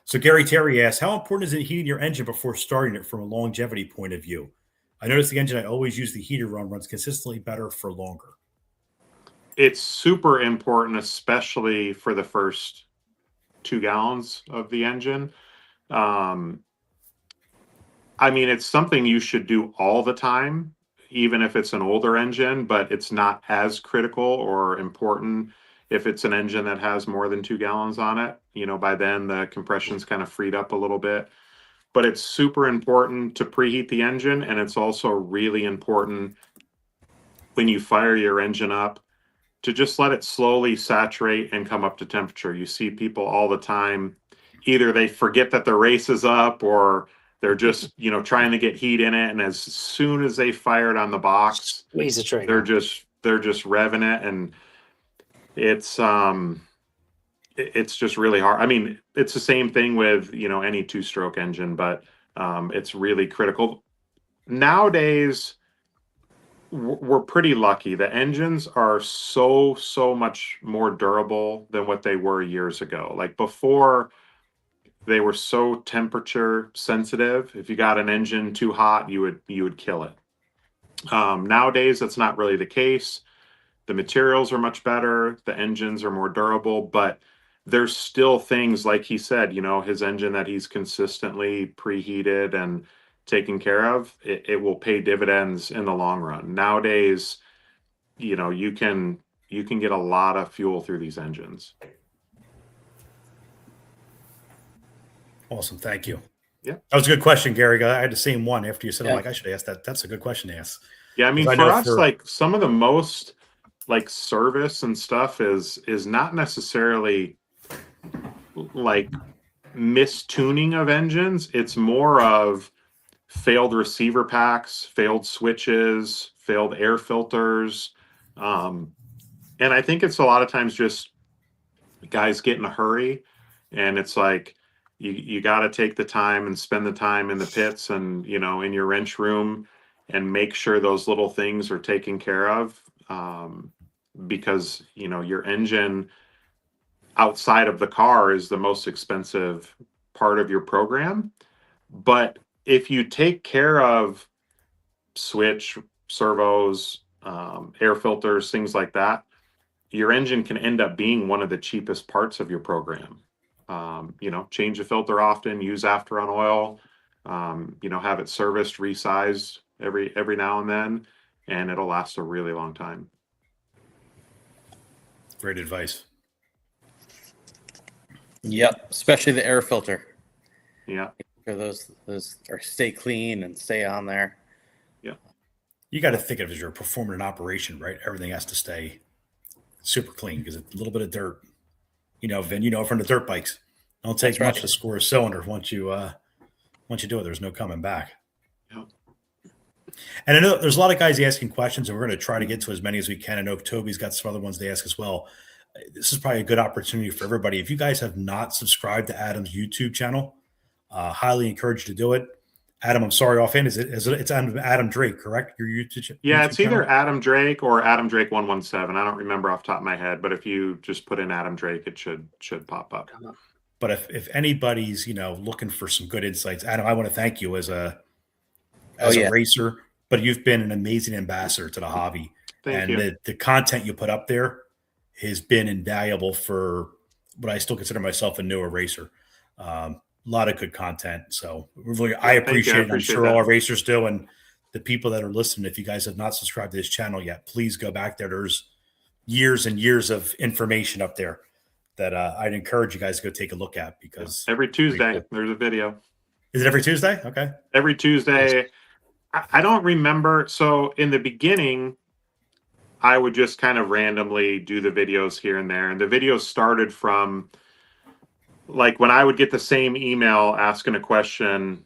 So Gary Terry asked, how important is it heating your engine before starting it from a longevity point of view? I noticed the engine I always use the heater on runs consistently better for longer. It's super important, especially for the first 2 gallons of the engine. I mean, it's something you should do all the time, even if it's an older engine, but it's not as critical or important if it's an engine that has more than 2 gallons on it. By then the compression's kind of freed up a little bit. But it's super important to preheat the engine, and it's also really important when you fire your engine up to just let it slowly saturate and come up to temperature. You see people all the time, either they forget that the race is up or they're just, trying to get heat in it. And as soon as they fire it on the box, Squeeze the trigger. they're just revving it. And it's just really hard. I mean, it's the same thing with, any 2-stroke engine, but it's really critical. Nowadays, we're pretty lucky. The engines are so much more durable than what they were years ago. Like before, they were so temperature sensitive. If you got an engine too hot, you would kill it. Nowadays, that's not really the case. The materials are much better. The engines are more durable, but there's still things like he said, his engine that he's consistently preheated and taken care of, it will pay dividends in the long run. Nowadays, you can get a lot of fuel through these engines. Awesome. Thank you. Yeah. That was a good question, Gary. I had the same one after you said, Yeah. I'm like, I should ask that. That's a good question to ask. Yeah. I mean, 'Cause I for know us, like some of the most like service and stuff is not necessarily like mistuning of engines. It's more of failed receiver packs, failed switches, failed air filters. And I think it's a lot of times just guys get in a hurry, and it's like you got to take the time and spend the time in the pits and in your wrench room and make sure those little things are taken care of, because your engine outside of the car is the most expensive part of your program. But if you take care of switch, servos, air filters, things like that, your engine can end up being one of the cheapest parts of your program. Change the filter often, use after on oil, have it serviced, resized every now and then, and it'll last a really long time. Great advice. Yep, especially the air filter. Yeah. For those or stay clean and stay on there. Yeah. You got to think of it as you're performing an operation, right? Everything has to stay super clean because it's a little bit of dirt, Vin, from the dirt bikes. Don't take That's right. much to score a cylinder once you do it. There's no coming back. Yeah. And I know there's a lot of guys asking questions, and we're going to try to get to as many as we can. I know Toby's got some other ones to ask as well. This is probably a good opportunity for everybody. If you guys have not subscribed to Adam's YouTube channel, highly encourage you to do it. Adam, I'm sorry offhand. It's Adam Drake, correct? Your YouTube Yeah, YouTube it's either channel? Adam Drake or Adam Drake 117. I don't remember off the top of my head, but if you just put in Adam Drake, it should pop up. But if anybody's looking for some good insights, Adam, I want to thank you as a racer, but you've been an amazing ambassador to the hobby. Thank you. The content you put up there has been invaluable for what I still consider myself a newer racer. A lot of good content. So really, I appreciate it. I'm sure all our racers do. And the people that are listening, if you guys have not subscribed to this channel yet, please go back there. There's years and years of information up there that I'd encourage you guys to go take a look at, because every Tuesday there's a video. Is it every Tuesday? Okay. Every Tuesday. I don't remember. So in the beginning, I would just kind of randomly do the videos here and there. And the videos started from like when I would get the same email asking a question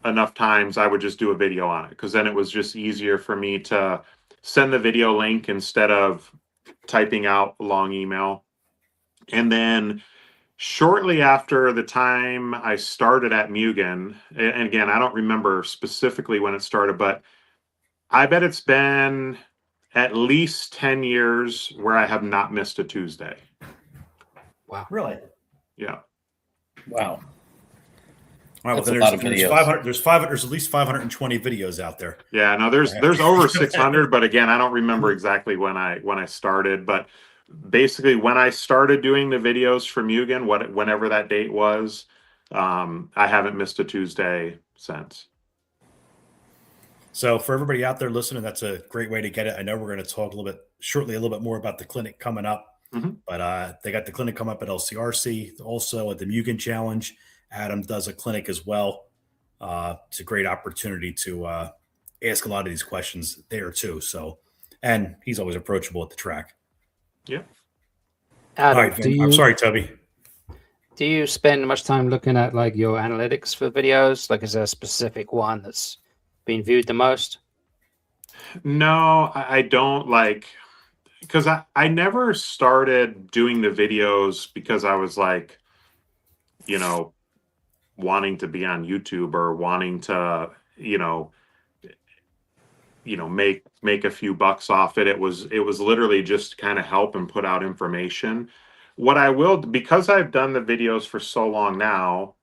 enough times, I would just do a video on it, because then it was just easier for me to send the video link instead of typing out a long email. And then shortly after the time I started at Mugen, and again, I don't remember specifically when it started, but I bet it's been at least 10 years where I have not missed a Tuesday. Wow. Really? Yeah. Wow. All right. That's Well, a lot of there's videos. 500. There's at least 520 videos out there. Yeah, no, there's over 600, but again, I don't remember exactly when I started, but basically when I started doing the videos for Mugen, whenever that date was, I haven't missed a Tuesday since. So for everybody out there listening, that's a great way to get it. I know we're going to talk a little bit more about the clinic coming up, but they got the clinic coming up at LCRC, also at the Mugen Challenge. Adam does a clinic as well. It's a great opportunity to ask a lot of these questions there too. So, and he's always approachable at the track. Yeah. Adam, All right, I'm sorry, Toby. Do you spend much time looking at like your analytics for videos? Like, is there a specific one that's been viewed the most? No, I don't, like, because I never started doing the videos because I was like, wanting to be on YouTube or wanting to, make a few bucks off it. It was literally just to kind of help and put out information. What I will, because I've done the videos for so long now,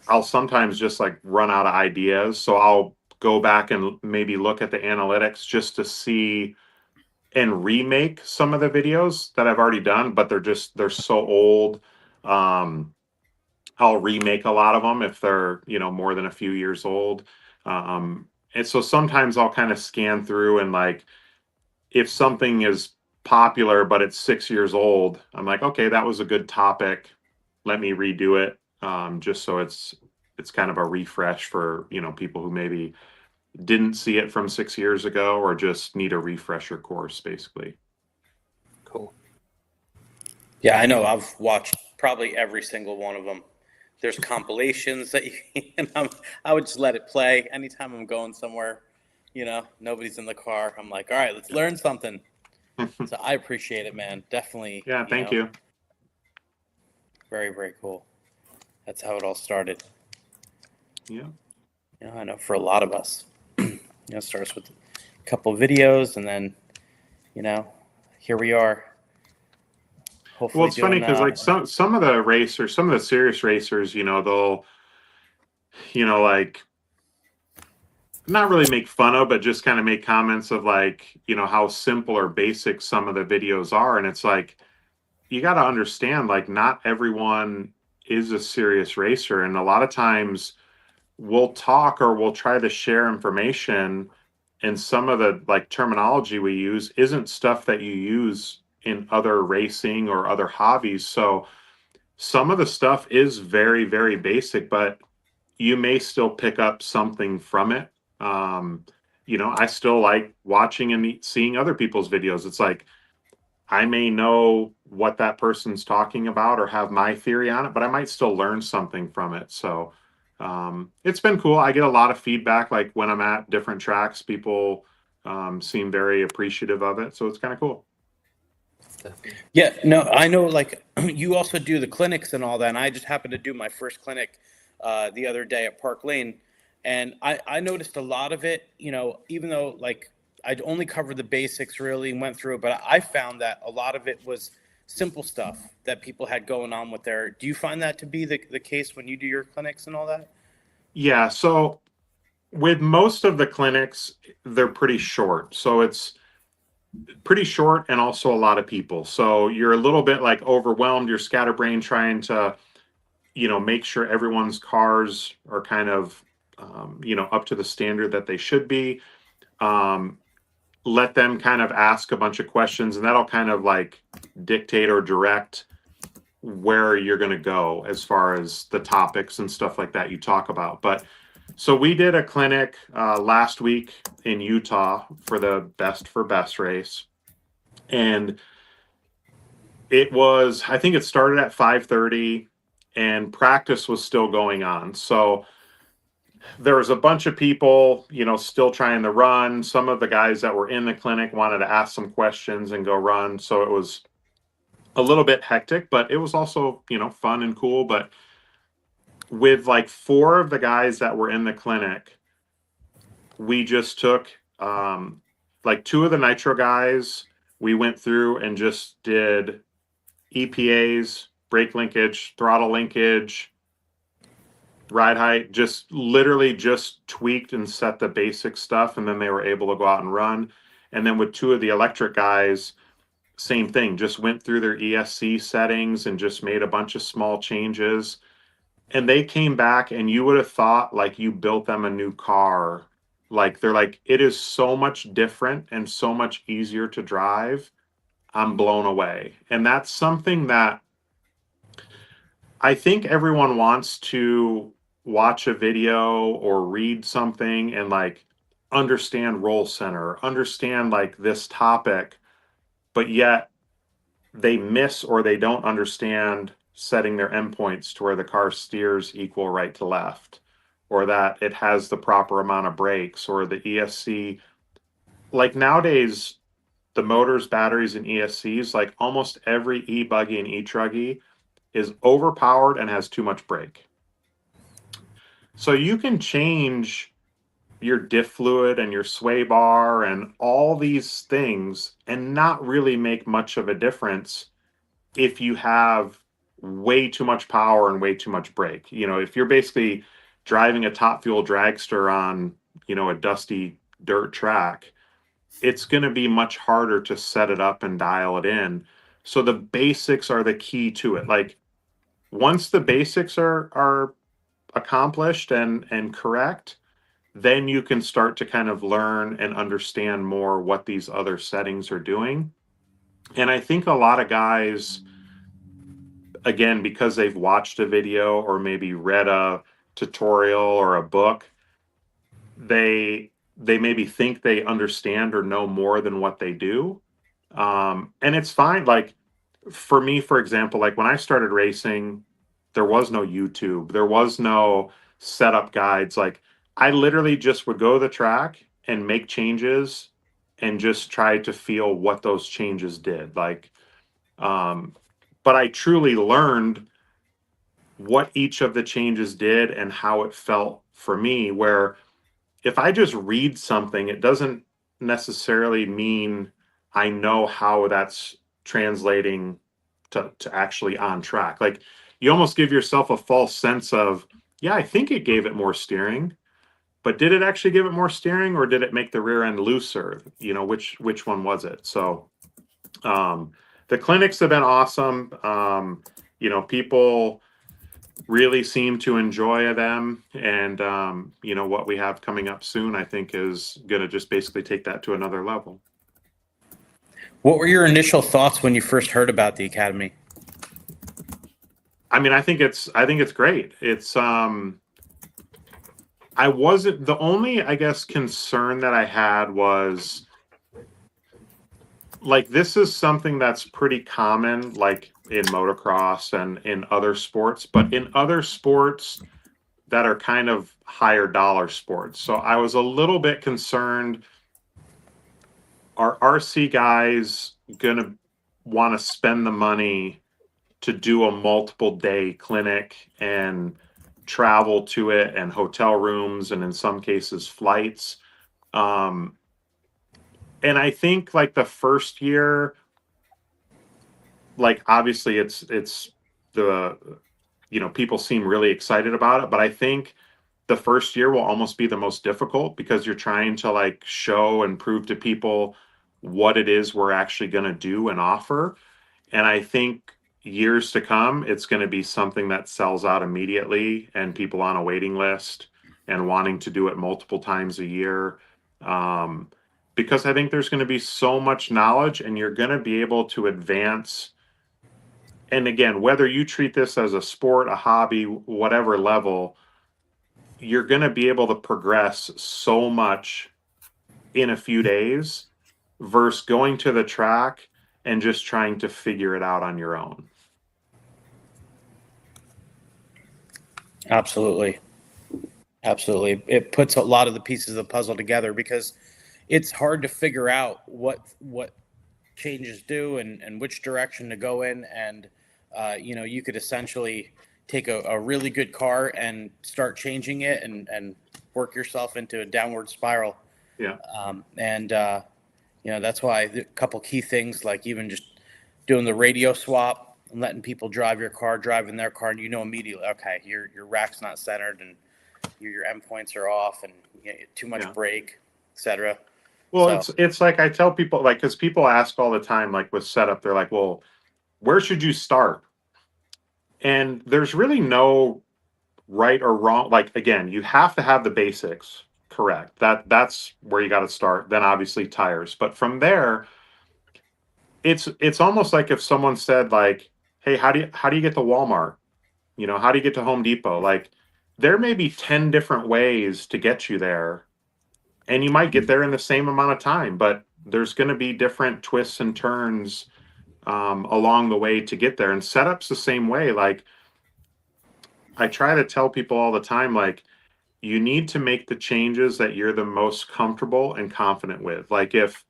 I'll sometimes just like run out of ideas. So I'll go back and maybe look at the analytics just to see and remake some of the videos that I've already done, but they're so old. I'll remake a lot of them if they're, more than a few years old. And so sometimes I'll kind of scan through and like if something is popular but it's 6 years old, I'm like, okay, that was a good topic. Let me redo it. Just so it's kind of a refresh for, people who maybe didn't see it from 6 years ago or just need a refresher course, basically. Cool. Yeah, I know. I've watched probably every single one of them. There's compilations that I would just let it play anytime I'm going somewhere. Nobody's in the car. I'm like, all right, let's learn something. So I appreciate it, man. Definitely. Yeah, thank you. Very, very cool. That's how it all started. Yeah. I know for a lot of us, it starts with a couple of videos and then, here we are. Hopefully Well, it's funny because like some of the racers, some of the serious racers, they'll, like not really make fun of, but just kind of make comments of like, how simple or basic some of the videos are. And it's like, you got to understand, like, not everyone is a serious racer. And a lot of times we'll talk or we'll try to share information. And some of the like terminology we use isn't stuff that you use in other racing or other hobbies. So some of the stuff is very, very basic, but you may still pick up something from it. I still like watching and seeing other people's videos. It's like I may know what that person's talking about or have my theory on it, but I might still learn something from it. So it's been cool. I get a lot of feedback, like when I'm at different tracks, people seem very appreciative of it. So it's kind of cool. Yeah, no, I know, like, you also do the clinics and all that, and I just happened to do my first clinic the other day at Park Lane, and I noticed a lot of it, even though, like, I'd only covered the basics really and went through it, but I found that a lot of it was simple stuff that people had going on with their. Do you find that to be the case when you do your clinics and all that? Yeah, so with most of the clinics, they're pretty short. So it's pretty short and also a lot of people. So you're a little bit like overwhelmed, you're scatterbrained trying to, make sure everyone's cars are kind of, up to the standard that they should be. Let them kind of ask a bunch of questions and that'll kind of like dictate or direct where you're going to go as far as the topics and stuff like that you talk about. But so we did a clinic last week in Utah for the Best for Best race. And I think it started at 5:30 and practice was still going on. So there was a bunch of people, still trying to run. Some of the guys that were in the clinic wanted to ask some questions and go run. So it was a little bit hectic, but it was also, fun and cool. But with like 4 of the guys that were in the clinic, we just took like 2 of the nitro guys. We went through and just did EPAs, brake linkage, throttle linkage, ride height, just literally just tweaked and set the basic stuff. And then they were able to go out and run. And then with 2 of the electric guys, same thing, just went through their ESC settings and just made a bunch of small changes. And they came back and you would have thought like you built them a new car. Like they're like, it is so much different and so much easier to drive. I'm blown away. And that's something that I think everyone wants to watch a video or read something and like understand roll center, understand like this topic, but yet they miss or they don't understand setting their endpoints to where the car steers equal right to left, or that it has the proper amount of brakes, or the ESC. Like nowadays, the motors, batteries, and ESCs, like almost every e-buggy and e-truggy is overpowered and has too much brake. So you can change your diff fluid and your sway bar and all these things and not really make much of a difference if you have way too much power and way too much brake. You know, if you're basically driving a Top Fuel dragster on, you know, a dusty dirt track, it's going to be much harder to set it up and dial it in. So the basics are the key to it. Like once the basics are accomplished and correct, then you can start to kind of learn and understand more what these other settings are doing. And I think a lot of guys, again, because they've watched a video or maybe read a tutorial or a book, they maybe think they understand or know more than what they do. And it's fine. Like for me, for example, like when I started racing, there was no YouTube, there was no setup guides. Like I literally just would go to the track and make changes and just try to feel what those changes did. Like, but I truly learned what each of the changes did and how it felt for me. Where if I just read something, it doesn't necessarily mean I know how that's translating to actually on track. Like you almost give yourself a false sense of, yeah, I think it gave it more steering, but did it actually give it more steering or did it make the rear end looser? You know, which one was it? So the clinics have been awesome. You know, people really seem to enjoy them, and you know what we have coming up soon I think is going to just basically take that to another level. What were your initial thoughts when you first heard about the Academy? I mean, I think it's great. It's I wasn't, the only, I guess, concern that I had was like this is something that's pretty common like in motocross and in other sports, but in other sports that are kind of higher dollar sports. So I was a little bit concerned, are RC guys going to want to spend the money to do a multiple day clinic and travel to it and hotel rooms and in some cases flights? And I think like the first year, like obviously it's the, you know, people seem really excited about it, but I think the first year will almost be the most difficult because you're trying to like show and prove to people what it is we're actually going to do and offer. And I think years to come, it's going to be something that sells out immediately and people on a waiting list and wanting to do it multiple times a year. Because I think there's going to be so much knowledge and you're going to be able to advance. And again, whether you treat this as a sport, a hobby, whatever level, you're going to be able to progress so much in a few days versus going to the track and just trying to figure it out on your own. Absolutely. Absolutely. It puts a lot of the pieces of the puzzle together because it's hard to figure out what changes do and which direction to go in. And, you know, you could essentially take a really good car and start changing it and work yourself into a downward spiral. Yeah. You know, that's why a couple key things like even just doing the radio swap and letting people drive your car, driving their car, and you know immediately, okay, your rack's not centered and your endpoints are off and you know, too much brake, etc. Well, it's like I tell people, like, because people ask all the time, like with setup, they're like, well, where should you start? And there's really no right or wrong. Like, again, you have to have the basics correct. That's where you got to start. Then obviously tires. But from there, it's almost like if someone said like, hey, how do you get to Walmart? You know, how do you get to Home Depot? Like, there may be 10 different ways to get you there. And you might get there in the same amount of time, but there's going to be different twists and turns along the way to get there. And setup's the same way. Like I try to tell people all the time, like you need to make the changes that you're the most comfortable and confident with. Like if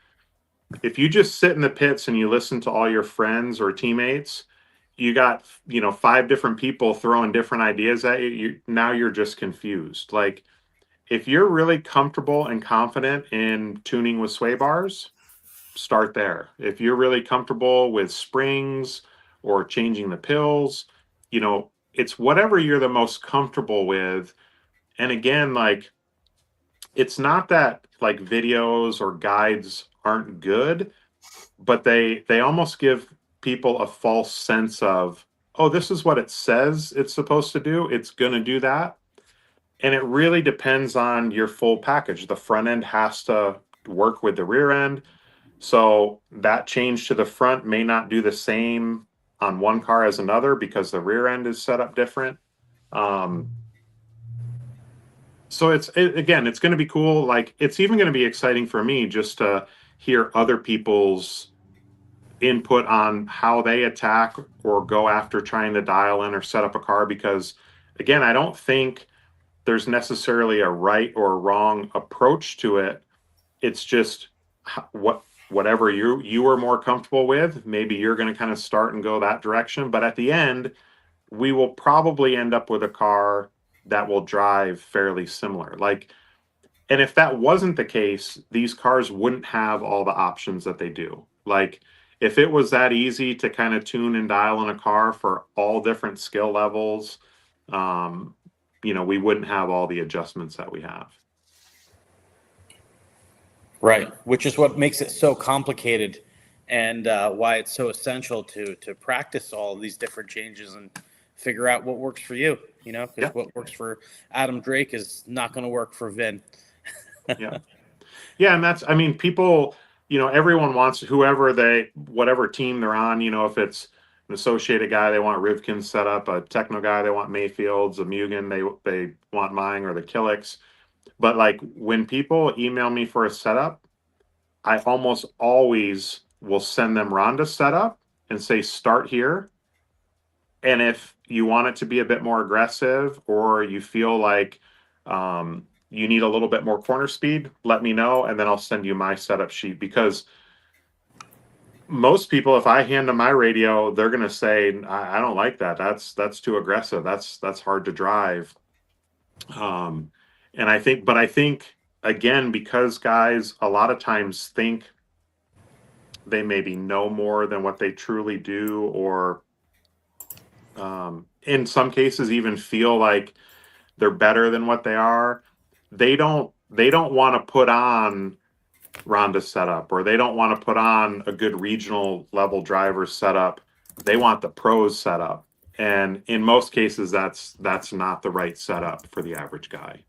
you just sit in the pits and you listen to all your friends or teammates, you got, you know, 5 different people throwing different ideas at you. Now you're just confused. Like if you're really comfortable and confident in tuning with sway bars, start there. If you're really comfortable with springs or changing the pills, it's whatever you're the most comfortable with. And again, like, it's not that like videos or guides aren't good, but they almost give people a false sense of, oh, this is what it says it's supposed to do. It's going to do that. And it really depends on your full package. The front end has to work with the rear end. So that change to the front may not do the same on one car as another because the rear end is set up different. So again, it's going to be cool. Like, it's even going to be exciting for me just to hear other people's input on how they attack or go after trying to dial in or set up a car, because again, I don't think there's necessarily a right or wrong approach to it. It's just whatever you are more comfortable with. Maybe you're going to kind of start and go that direction, but at the end, we will probably end up with a car that will drive fairly similar. Like, and if that wasn't the case, these cars wouldn't have all the options that they do. Like, if it was that easy to kind of tune and dial in a car for all different skill levels, we wouldn't have all the adjustments that we have. Right, which is what makes it so complicated, and why it's so essential to practice all of these different changes and figure out what works for you. Because what works for Adam Drake is not going to work for Vin. Yeah, and that's, I mean, people, everyone wants whatever team they're on. If it's an Associated guy, they want Rivkin's setup. A Techno guy, they want Mayfield's. A Mugen, they want mine or the Killix. But like, when people email me for a setup, I almost always will send them Rhonda's setup and say, start here. And if you want it to be a bit more aggressive, or you feel like you need a little bit more corner speed, let me know, and then I'll send you my setup sheet. Because most people, if I hand them my radio, they're going to say, I don't like that. That's too aggressive. That's hard to drive. And I think again, because guys a lot of times think they maybe know more than what they truly do, or in some cases even feel like they're better than what they are. They don't want to put on Rhonda's setup, or they don't want to put on a good regional level driver setup. They want the pros setup. And in most cases, that's not the right setup for the average guy.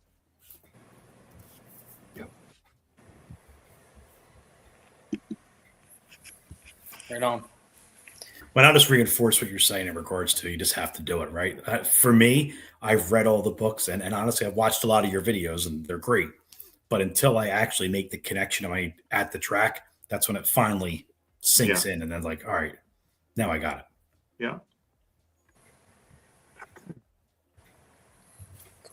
Right on. Well, I'll just reinforce what you're saying in regards to, you just have to do it, right? For me, I've read all the books, and honestly, I've watched a lot of your videos, and they're great. But until I actually make the connection at the track, that's when it finally sinks in, and then like, all right, now I got it. Yeah.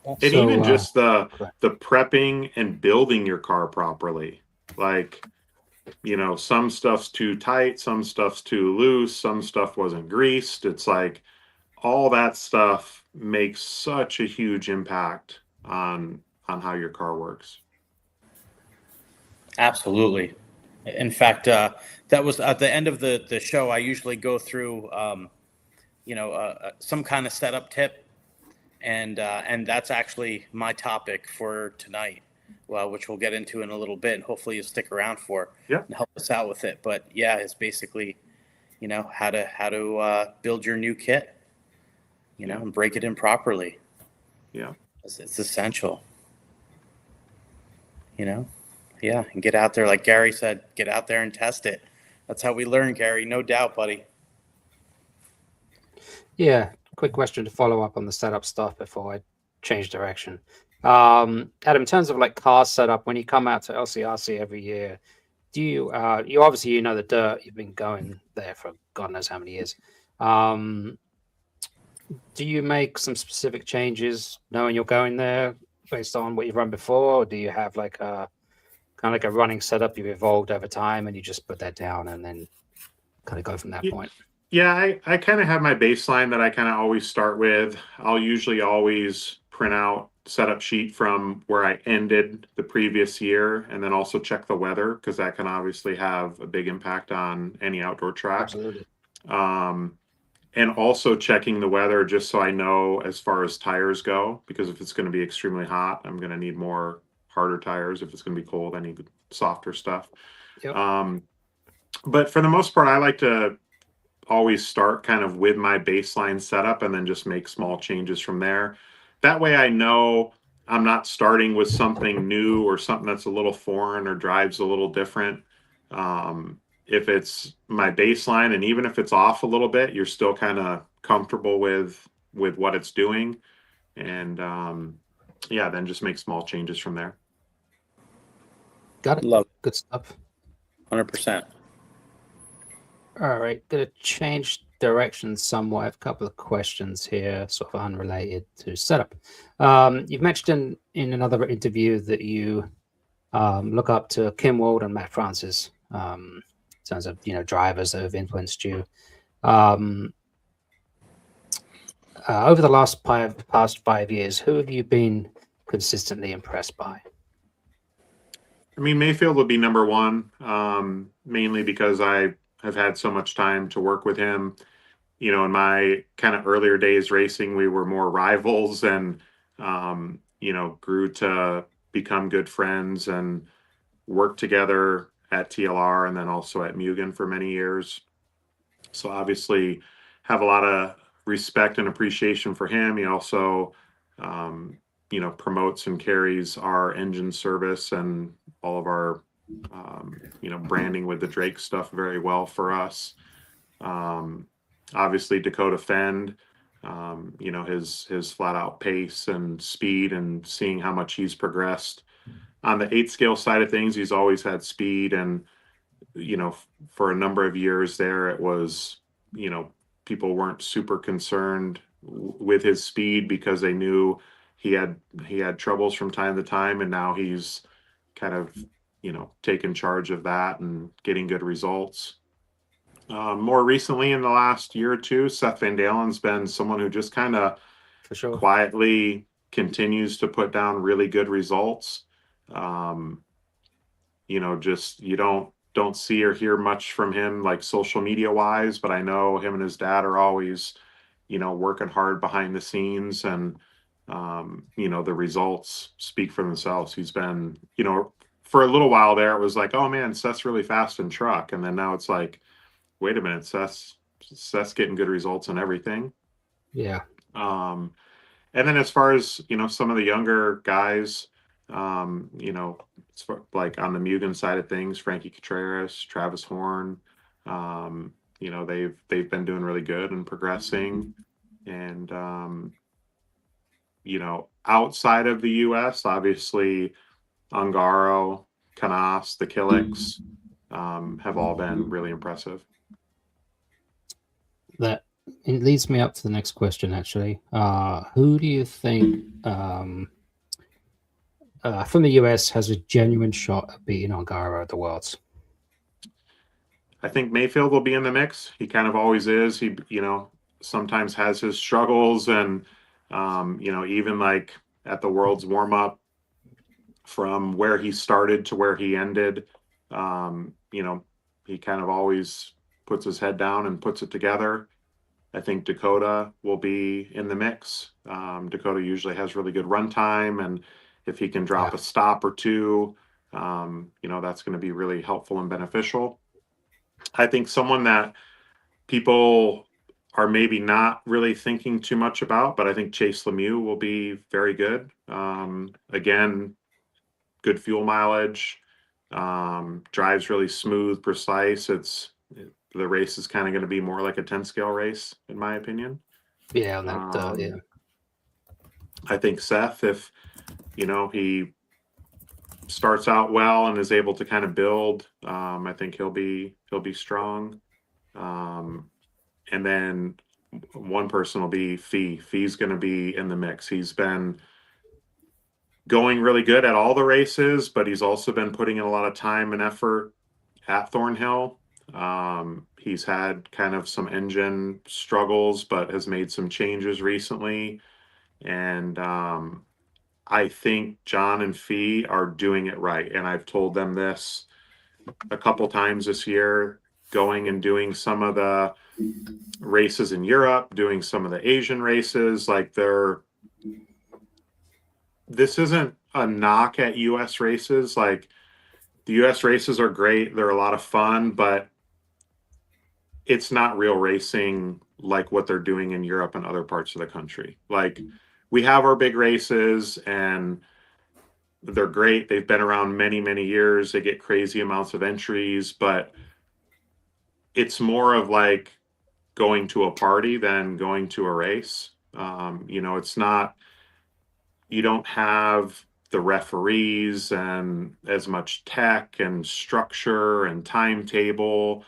Cool. And even just the prepping and building your car properly. Like, some stuff's too tight, some stuff's too loose, some stuff wasn't greased. It's like all that stuff makes such a huge impact on how your car works. Absolutely. In fact, that was at the end of the show. I usually go through, some kind of setup tip, and that's actually my topic for tonight. Well, which we'll get into in a little bit, and hopefully you'll stick around for and help us out with it. But yeah, it's basically, how to build your new kit, and break it in properly. Yeah, it's essential. And get out there, like Gary said, get out there and test it. That's how we learn, Gary. No doubt, buddy. Yeah, quick question to follow up on the setup stuff before I change direction. Adam, in terms of like car setup, when you come out to LCRC every year, do you obviously the dirt, you've been going there for God knows how many years. Do you make some specific changes knowing you're going there based on what you've run before, or do you have like a kind of like a running setup you've evolved over time and you just put that down and then kind of go from that point? Yeah, I kind of have my baseline that I kind of always start with. I'll usually always print out setup sheet from where I ended the previous year, and then also check the weather, because that can obviously have a big impact on any outdoor track. Absolutely. and also checking the weather just so I know as far as tires go, because if it's going to be extremely hot, I'm going to need more harder tires. If it's going to be cold, I need softer stuff. Yep. But for the most part, I like to always start kind of with my baseline setup and then just make small changes from there. That way I know I'm not starting with something new or something that's a little foreign or drives a little different. If it's my baseline, and even if it's off a little bit, you're still kind of comfortable with what it's doing. And yeah, then just make small changes from there. Got it. Love Good stuff. 100%. All right, gonna change direction somewhat. I have a couple of questions here, sort of unrelated to setup. You've mentioned in another interview that you look up to Kim Wald and Matt Francis in terms of drivers that have influenced you. Over the past 5 years, who have you been consistently impressed by? I mean, Mayfield would be number one, mainly because I have had so much time to work with him. In my kind of earlier days racing, we were more rivals and, grew to become good friends and work together at TLR and then also at Mugen for many years. So obviously have a lot of respect and appreciation for him. He also, promotes and carries our engine service and all of our, branding with the Drake stuff very well for us. Obviously Dakota Fend, his flat out pace and speed and seeing how much he's progressed on the 8 scale side of things. He's always had speed, and for a number of years there, it was, people weren't super concerned with his speed because they knew he had troubles from time to time, and now he's kind of taken charge of that and getting good results. More recently, in the last year or two, Seth Van Dalen's been someone who just kind of For sure. quietly continues to put down really good results. Just you don't see or hear much from him like social media wise, but I know him and his dad are always working hard behind the scenes, and the results speak for themselves. He's been, for a little while there, it was like, oh man, Seth's really fast in truck, and then now it's like, wait a minute, Seth's getting good results in everything. Yeah. And then as far as some of the younger guys, like on the Mugen side of things, Frankie Contreras, Travis Horn, they've been doing really good and progressing. And outside of the US, obviously Ungaro, Canas, the Killix have all been really impressive. That it leads me up to the next question, actually. Who do you think from the US has a genuine shot at beating Ongaro at the Worlds? I think Mayfield will be in the mix. He kind of always is. He, sometimes has his struggles, and, even like at the Worlds warm up, from where he started to where he ended, he kind of always puts his head down and puts it together. I think Dakota will be in the mix. Dakota usually has really good run time, and if he can drop a stop or two, that's going to be really helpful and beneficial. I think someone that people are maybe not really thinking too much about, but I think Chase Lemieux will be very good. Again, good fuel mileage, drives really smooth, precise. The race is kind of going to be more like a 10 scale race, in my opinion. Yeah, yeah. I think Seth, if he starts out well and is able to kind of build, I think he'll be strong. And then one person will be Fee. Fee's going to be in the mix. He's been going really good at all the races, but he's also been putting in a lot of time and effort at Thornhill. He's had kind of some engine struggles, but has made some changes recently. And I think John and Fee are doing it right. And I've told them this a couple times this year, going and doing some of the races in Europe, doing some of the Asian races. Like this isn't a knock at US races. Like the US races are great. They're a lot of fun, but it's not real racing like what they're doing in Europe and other parts of the country. Like we have our big races and they're great. They've been around many, many years. They get crazy amounts of entries, but it's more of like going to a party than going to a race. It's not, you don't have the referees and as much tech and structure and timetable.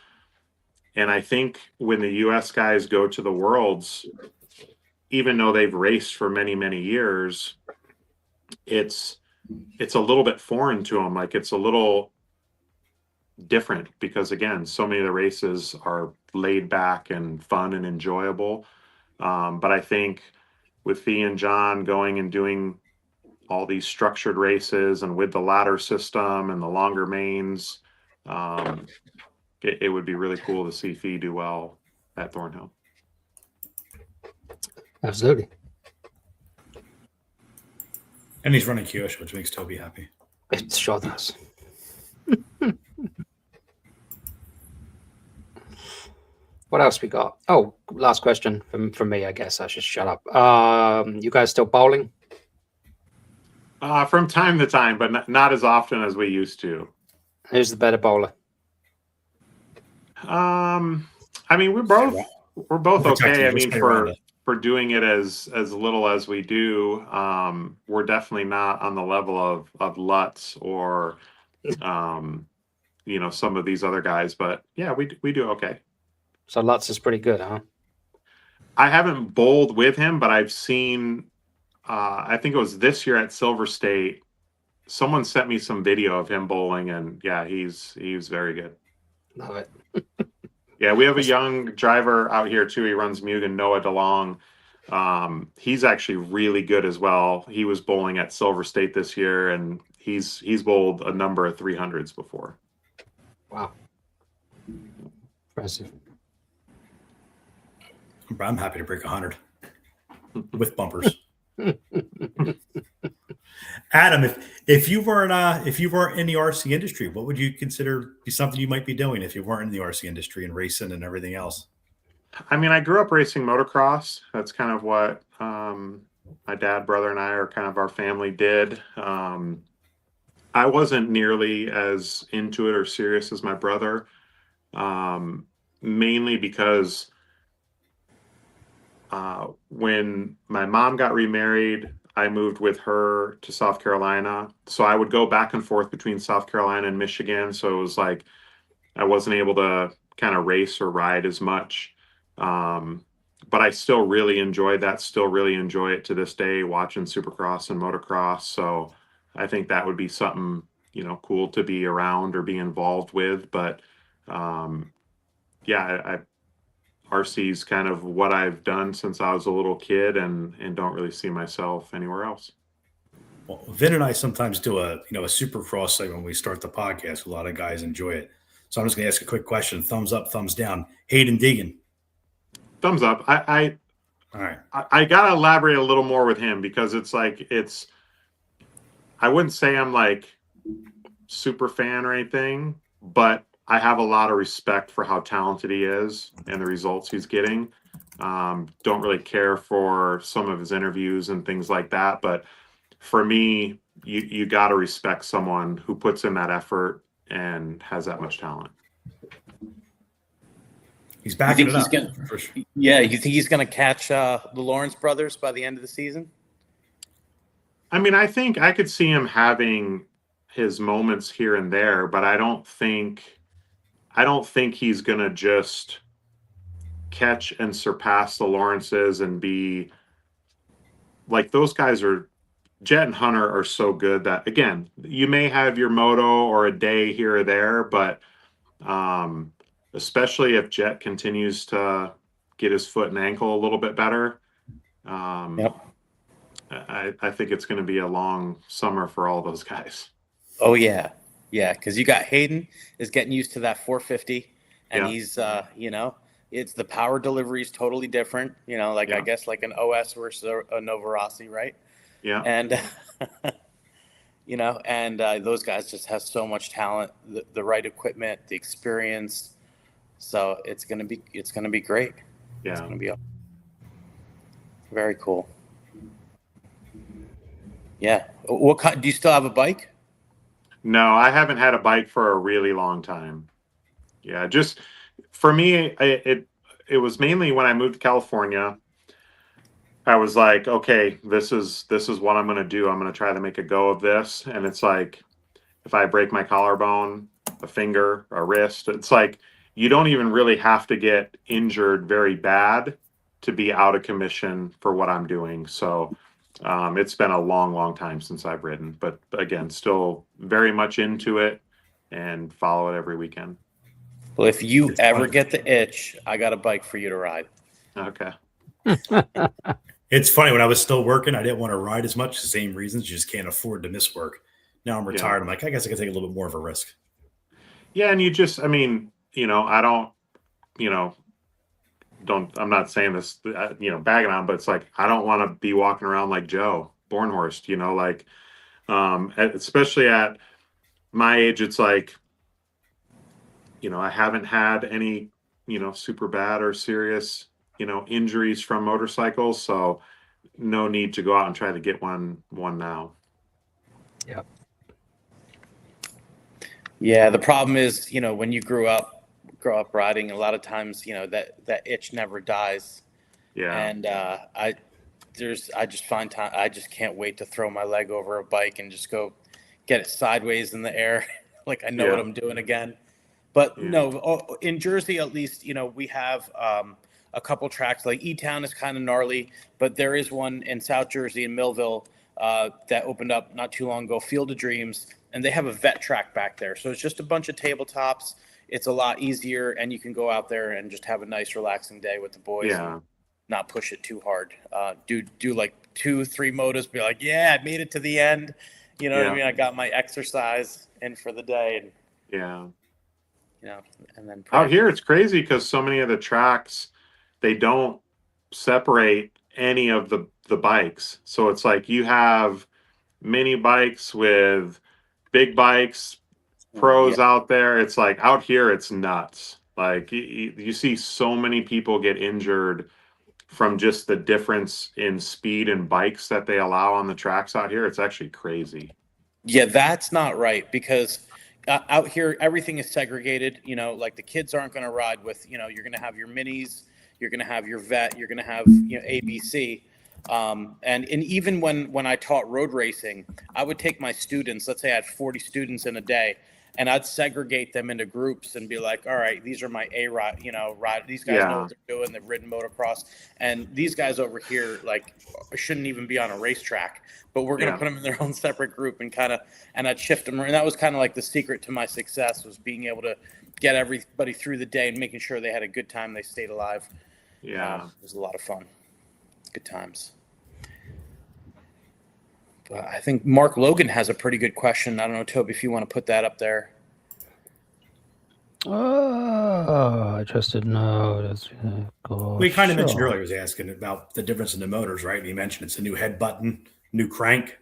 And I think when the US guys go to the Worlds, even though they've raced for many, many years, it's a little bit foreign to them. Like it's a little different because again, so many of the races are laid back and fun and enjoyable. But I think with Fee and John going and doing all these structured races and with the ladder system and the longer mains, it would be really cool to see Fee do well at Thornhill. Absolutely. And he's running Kyosho, which makes Toby happy. It sure does. What else we got? Oh, last question from me. I guess I should shut up. You guys still bowling? From time to time, but not as often as we used to. Who's the better bowler? I mean, we're both okay. I mean, for doing it as little as we do, we're definitely not on the level of Lutz or some of these other guys. But yeah, we do okay. So Lutz is pretty good, huh? I haven't bowled with him, but I've seen. I think it was this year at Silver State. Someone sent me some video of him bowling, and yeah, he's very good. Love it. Yeah, we have a young driver out here too. He runs Mugen, Noah DeLong. He's actually really good as well. He was bowling at Silver State this year, and he's bowled a number of 300s before. Wow, impressive. I'm happy to break 100 with bumpers. Adam, if you weren't in the RC industry, what would you consider be something you might be doing if you weren't in the RC industry and racing and everything else? I mean, I grew up racing motocross. That's kind of what my dad, brother, and I, or kind of our family did. I wasn't nearly as into it or serious as my brother, mainly because when my mom got remarried, I moved with her to South Carolina. So I would go back and forth between South Carolina and Michigan. So it was like I wasn't able to kind of race or ride as much. But I still really enjoyed that, still really enjoy it to this day, watching Supercross and motocross. So I think that would be something, cool to be around or be involved with. But RC's kind of what I've done since I was a little kid and don't really see myself anywhere else. Well, Vin and I sometimes do a Supercross segment when we start the podcast. A lot of guys enjoy it. So I'm just going to ask a quick question. Thumbs up, thumbs down. Hayden Deegan. Thumbs up. All right. I got to elaborate a little more with him because I wouldn't say I'm like super fan or anything, but I have a lot of respect for how talented he is and the results he's getting. Don't really care for some of his interviews and things like that. But for me, you got to respect someone who puts in that effort and has that much talent. He's backing it up. Yeah, you think he's going to catch the Lawrence brothers by the end of the season? I mean, I think I could see him having his moments here and there, but I don't think he's going to just catch and surpass the Lawrences and be like those guys are. Jet and Hunter are so good that, again, you may have your moto or a day here or there, but especially if Jet continues to get his foot and ankle a little bit better, I think it's going to be a long summer for all those guys. Oh, yeah. Yeah, because you got Hayden is getting used to that 450, and he's, It's the power delivery is totally different. You know, like I Yeah. guess like an OS versus a Nova Rossi, right? Yeah. And you know, and those guys just have so much talent, the right equipment, the experience. So it's gonna be great. It's Yeah. gonna be very cool. Yeah. What kind? Do you still have a bike? No, I haven't had a bike for a really long time. Yeah, just for me, it was mainly when I moved to California. I was like, okay, this is what I'm gonna do. I'm gonna try to make a go of this. And it's like, if I break my collarbone, a finger, a wrist, it's like you don't even really have to get injured very bad to be out of commission for what I'm doing. So it's been a long, long time since I've ridden, but again, still very much into it and follow it every weekend. Well, if you It's ever fun. get the itch, I got a bike for you to ride. Okay. It's funny, when I was still working, I didn't want to ride as much. The same reasons. You just can't afford to miss work. Now I'm retired. I'm like, I guess I can take a little bit more of a risk. Yeah, and you just, I mean, I don't, you know, I'm not saying this, bagging on, but it's like, I don't want to be walking around like Joe Bornhorst, like, especially at my age, it's like, I haven't had any, super bad or serious, injuries from motorcycles. So no need to go out and try to get one now. Yep. Yeah, the problem is, when you grow up riding, a lot of times, that itch never dies. Yeah. And I just find time. I just can't wait to throw my leg over a bike and just go get it sideways in the air, like I know what I'm doing again. But no, in Jersey at least, we have a couple tracks. Like E-Town is kind of gnarly, but there is one in South Jersey in Millville that opened up not too long ago, Field of Dreams, and they have a vet track back there. So it's just a bunch of tabletops. It's a lot easier, and you can go out there and just have a nice, relaxing day with the boys. Yeah. And not push it too hard. Do like 2-3 motos. Be like, yeah, I made it to the end. You know what I mean? I got my exercise in for the day, and Yeah. and then Out here, it's crazy because so many of the tracks, they don't separate any of the bikes. So it's like you have mini bikes with big bikes, pros out there. It's like out here, it's nuts. Like you see so many people get injured from just the difference in speed and bikes that they allow on the tracks out here. It's actually crazy. Yeah, that's not right, because out here everything is segregated. Like the kids aren't going to ride with. You're going to have your minis, you're going to have your vet, you're going to have ABC. And even when I taught road racing, I would take my students. Let's say I had 40 students in a day, and I'd segregate them into groups and be like, all right, these are my ride. These guys know what they're doing. They've ridden motocross, and these guys over here like shouldn't even be on a racetrack. But we're gonna put them in their own separate group and I'd shift them. And that was kind of like the secret to my success, was being able to get everybody through the day and making sure they had a good time. They stayed alive. Yeah, it was a lot of fun. Good times. But I think Mark Logan has a pretty good question. I don't know, Toby, if you want to put that up there. Oh, I just didn't know. We kind of mentioned earlier, he was asking about the difference in the motors, right? He mentioned it's a new head button, new crank,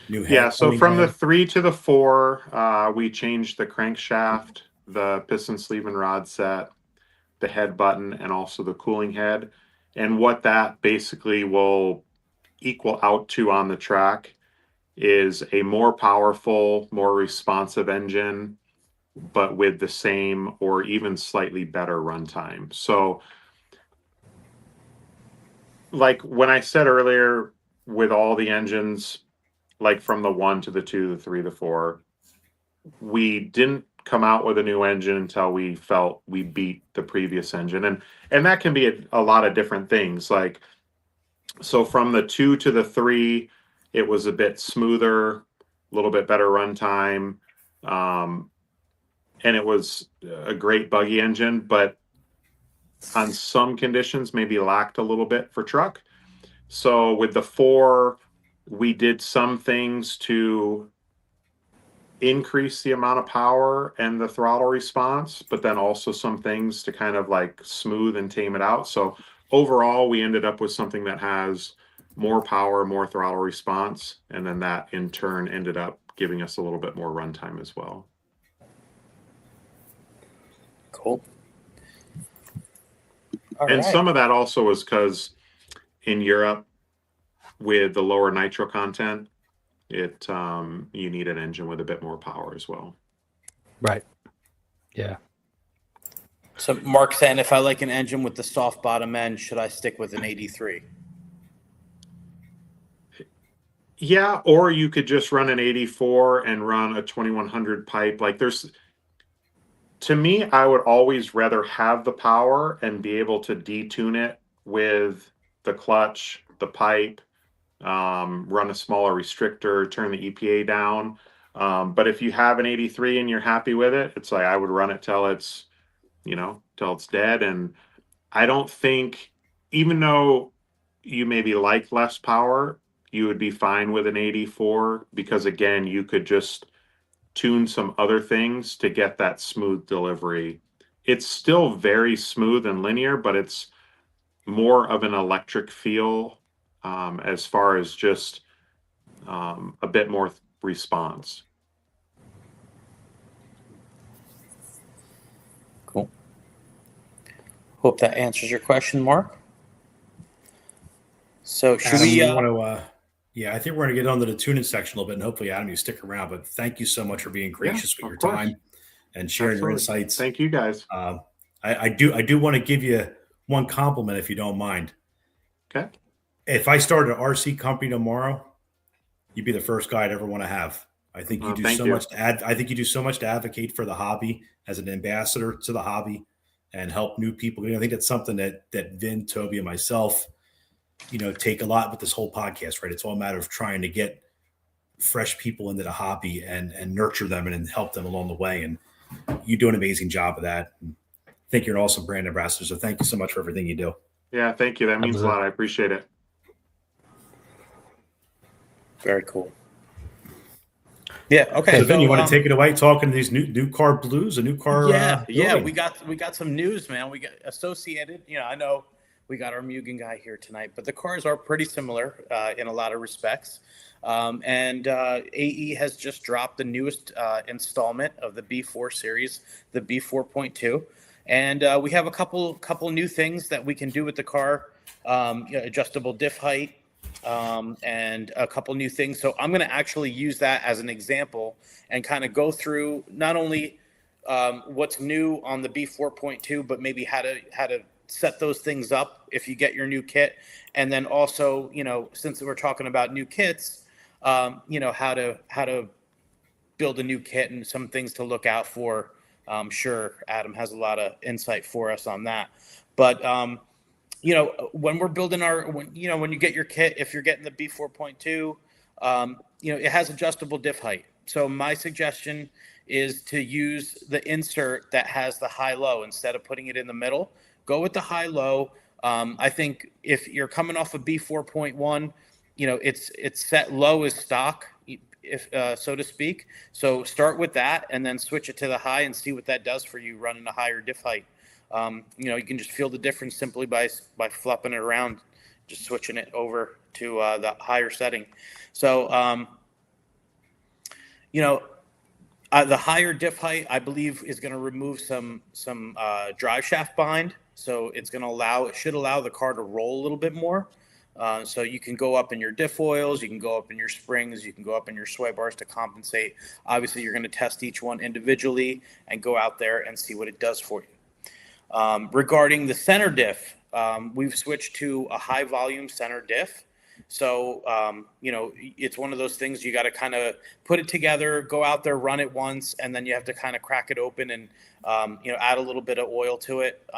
new head. Yeah, so from the 3 to the 4, we changed the crankshaft, the piston sleeve and rod set, the head button, and also the cooling head. And what that basically will equal out to on the track is a more powerful, more responsive engine, but with the same or even slightly better runtime. So like when I said earlier, with all the engines, like from the 1 to the 2, the 3, the 4, we didn't come out with a new engine until we felt we beat the previous engine. And that can be a lot of different things. Like, so from the 2 to the 3, it was a bit smoother, a little bit better runtime. And it was a great buggy engine, but on some conditions maybe lacked a little bit for truck. So with the 4, we did some things to increase the amount of power and the throttle response, but then also some things to kind of like smooth and tame it out. So overall, we ended up with something that has more power, more throttle response, and then that in turn ended up giving us a little bit more runtime as well. Cool. And some of that also was because in Europe, with the lower nitro content, it you need an engine with a bit more power as well. Right. Yeah. So Mark saying, if I like an engine with the soft bottom end, should I stick with an 83? Yeah, or you could just run an 84 and run a 2100 pipe. Like to me, I would always rather have the power and be able to detune it with the clutch, the pipe, run a smaller restrictor, turn the EPA down. But if you have an 83 and you're happy with it, it's like I would run it till it's, till it's dead. And I don't think, even though you maybe like less power, you would be fine with an 84 because again, you could just tune some other things to get that smooth delivery. It's still very smooth and linear, but it's more of an electric feel as far as just a bit more response. Cool. Hope that answers your question, Mark. So should Adam, we? you want to? Yeah, I think we're going to get onto the tuning section a little bit, and hopefully, Adam, you stick around. But thank you so much for being gracious with your time and sharing your insights. Thank you, guys. I do want to give you one compliment, if you don't mind. Okay. If I started an RC company tomorrow, you'd be the first guy I'd ever want to have. I think you do so much to I think you do so much to advocate for the hobby as an ambassador to the hobby and help new people. I think that's something that Vin, Toby, and myself, take a lot with this whole podcast, right? It's all a matter of trying to get fresh people into the hobby and nurture them and help them along the way. And you do an amazing job of that. And I think you're an awesome brand ambassador. So thank you so much for everything you do. Yeah, thank you. That means a lot. I appreciate it. Very cool. Yeah. Okay. So Vin, you want to take it away talking to these new car blues, a new car? Yeah. We got some news, man. We got Associated. I know we got our Mugen guy here tonight, but the cars are pretty similar in a lot of respects. And AE has just dropped the newest installment of the B4 series, the B4.2. And we have a couple new things that we can do with the car, adjustable diff height, and a couple new things. So I'm going to actually use that as an example and kind of go through not only what's new on the B4.2, but maybe how to set those things up if you get your new kit. And then also, since we're talking about new kits, how to build a new kit and some things to look out for. I'm sure Adam has a lot of insight for us on that. But, when we're building when you get your kit, if you're getting the B4.2, it has adjustable diff height. So my suggestion is to use the insert that has the high-low instead of putting it in the middle. Go with the high-low. I think if you're coming off a B4.1, it's set low as stock, if so to speak. So start with that and then switch it to the high and see what that does for you running a higher diff height. You can just feel the difference simply by flopping it around, just switching it over to the higher setting. So, the higher diff height, I believe, is going to remove some drive shaft bind. So it should allow the car to roll a little bit more. So you can go up in your diff oils, you can go up in your springs, you can go up in your sway bars to compensate. Obviously, you're going to test each one individually and go out there and see what it does for you. Regarding the center diff, we've switched to a high volume center diff. So, it's one of those things you got to kind of put it together, go out there, run it once, and then you have to kind of crack it open and, add a little bit of oil to it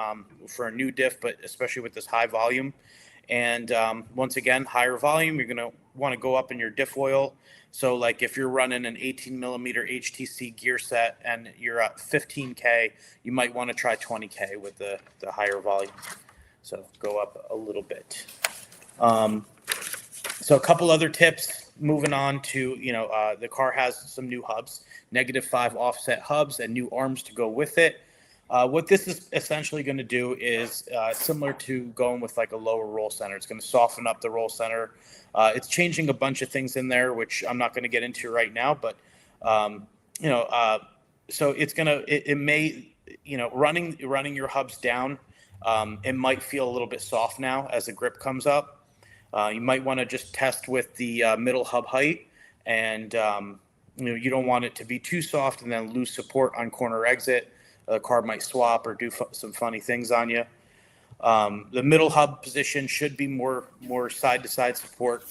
for a new diff, but especially with this high volume. And once again, higher volume, you're going to want to go up in your diff oil. So like if you're running an 18 millimeter HTC gear set and you're at 15K, you might want to try 20K with the higher volume. So go up a little bit. So a couple other tips. moving on to, the car has some new hubs, -5 offset hubs and new arms to go with it. What this is essentially going to do is similar to going with like a lower roll center. It's going to soften up the roll center. It's changing a bunch of things in there, which I'm not going to get into right now, but so it may, running your hubs down, it might feel a little bit soft now as the grip comes up. You might want to just test with the middle hub height, and you don't want it to be too soft and then lose support on corner exit. The car might swap or do some funny things on you. The middle hub position should be more side-to-side support.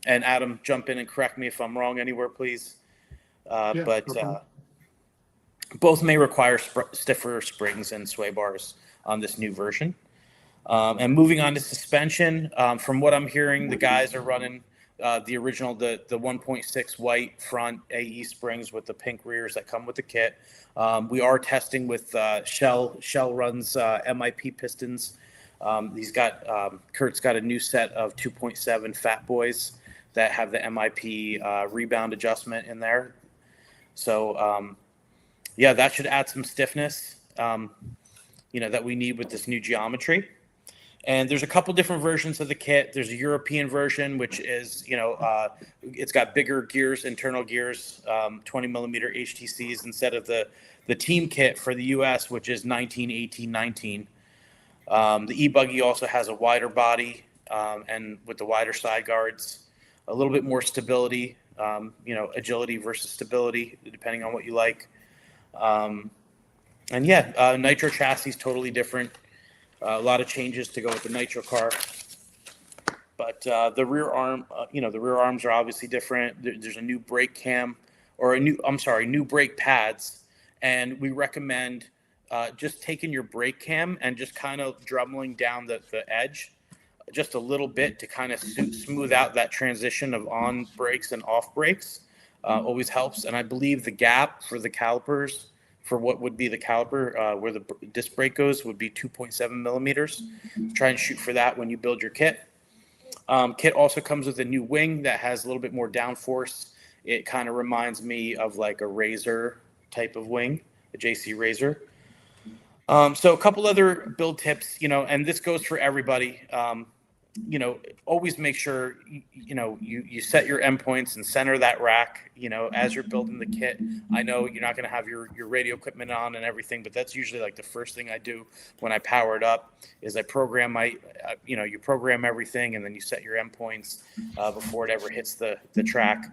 And Adam, jump in and correct me if I'm wrong anywhere, please. But both may require stiffer springs and sway bars on this new version. And moving on to suspension, from what I'm hearing, the guys are running the original, the 1.6 white front AE springs with the pink rears that come with the kit. We are testing with Shell runs MIP pistons. Kurt's got a new set of 2.7 Fat Boys that have the MIP rebound adjustment in there. So that should add some stiffness, that we need with this new geometry. And there's a couple different versions of the kit. There's a European version, which is, it's got bigger gears, internal gears, 20 millimeter HTCs instead of the team kit for the US, which is 19, 18, 19. The e-buggy also has a wider body, and with the wider side guards, a little bit more stability, agility versus stability, depending on what you like. Nitro chassis is totally different. A lot of changes to go with the nitro car, but the rear arms are obviously different. There's a new brake cam, or new brake pads, and we recommend just taking your brake cam and just kind of drummeling down the edge just a little bit to kind of smooth out that transition of on brakes and off brakes. Always helps, and I believe the gap for the calipers, for what would be the caliper where the disc brake goes, would be 2.7 millimeters. Try and shoot for that when you build your kit. Kit also comes with a new wing that has a little bit more downforce. It kind of reminds me of like a Razor type of wing, a JC Razor. So a couple other build tips, and this goes for everybody. Always make sure, you set your endpoints and center that rack, as you're building the kit. I know you're not going to have your radio equipment on and everything, but that's usually like the first thing I do when I power it up is I program you program everything, and then you set your endpoints before it ever hits the track.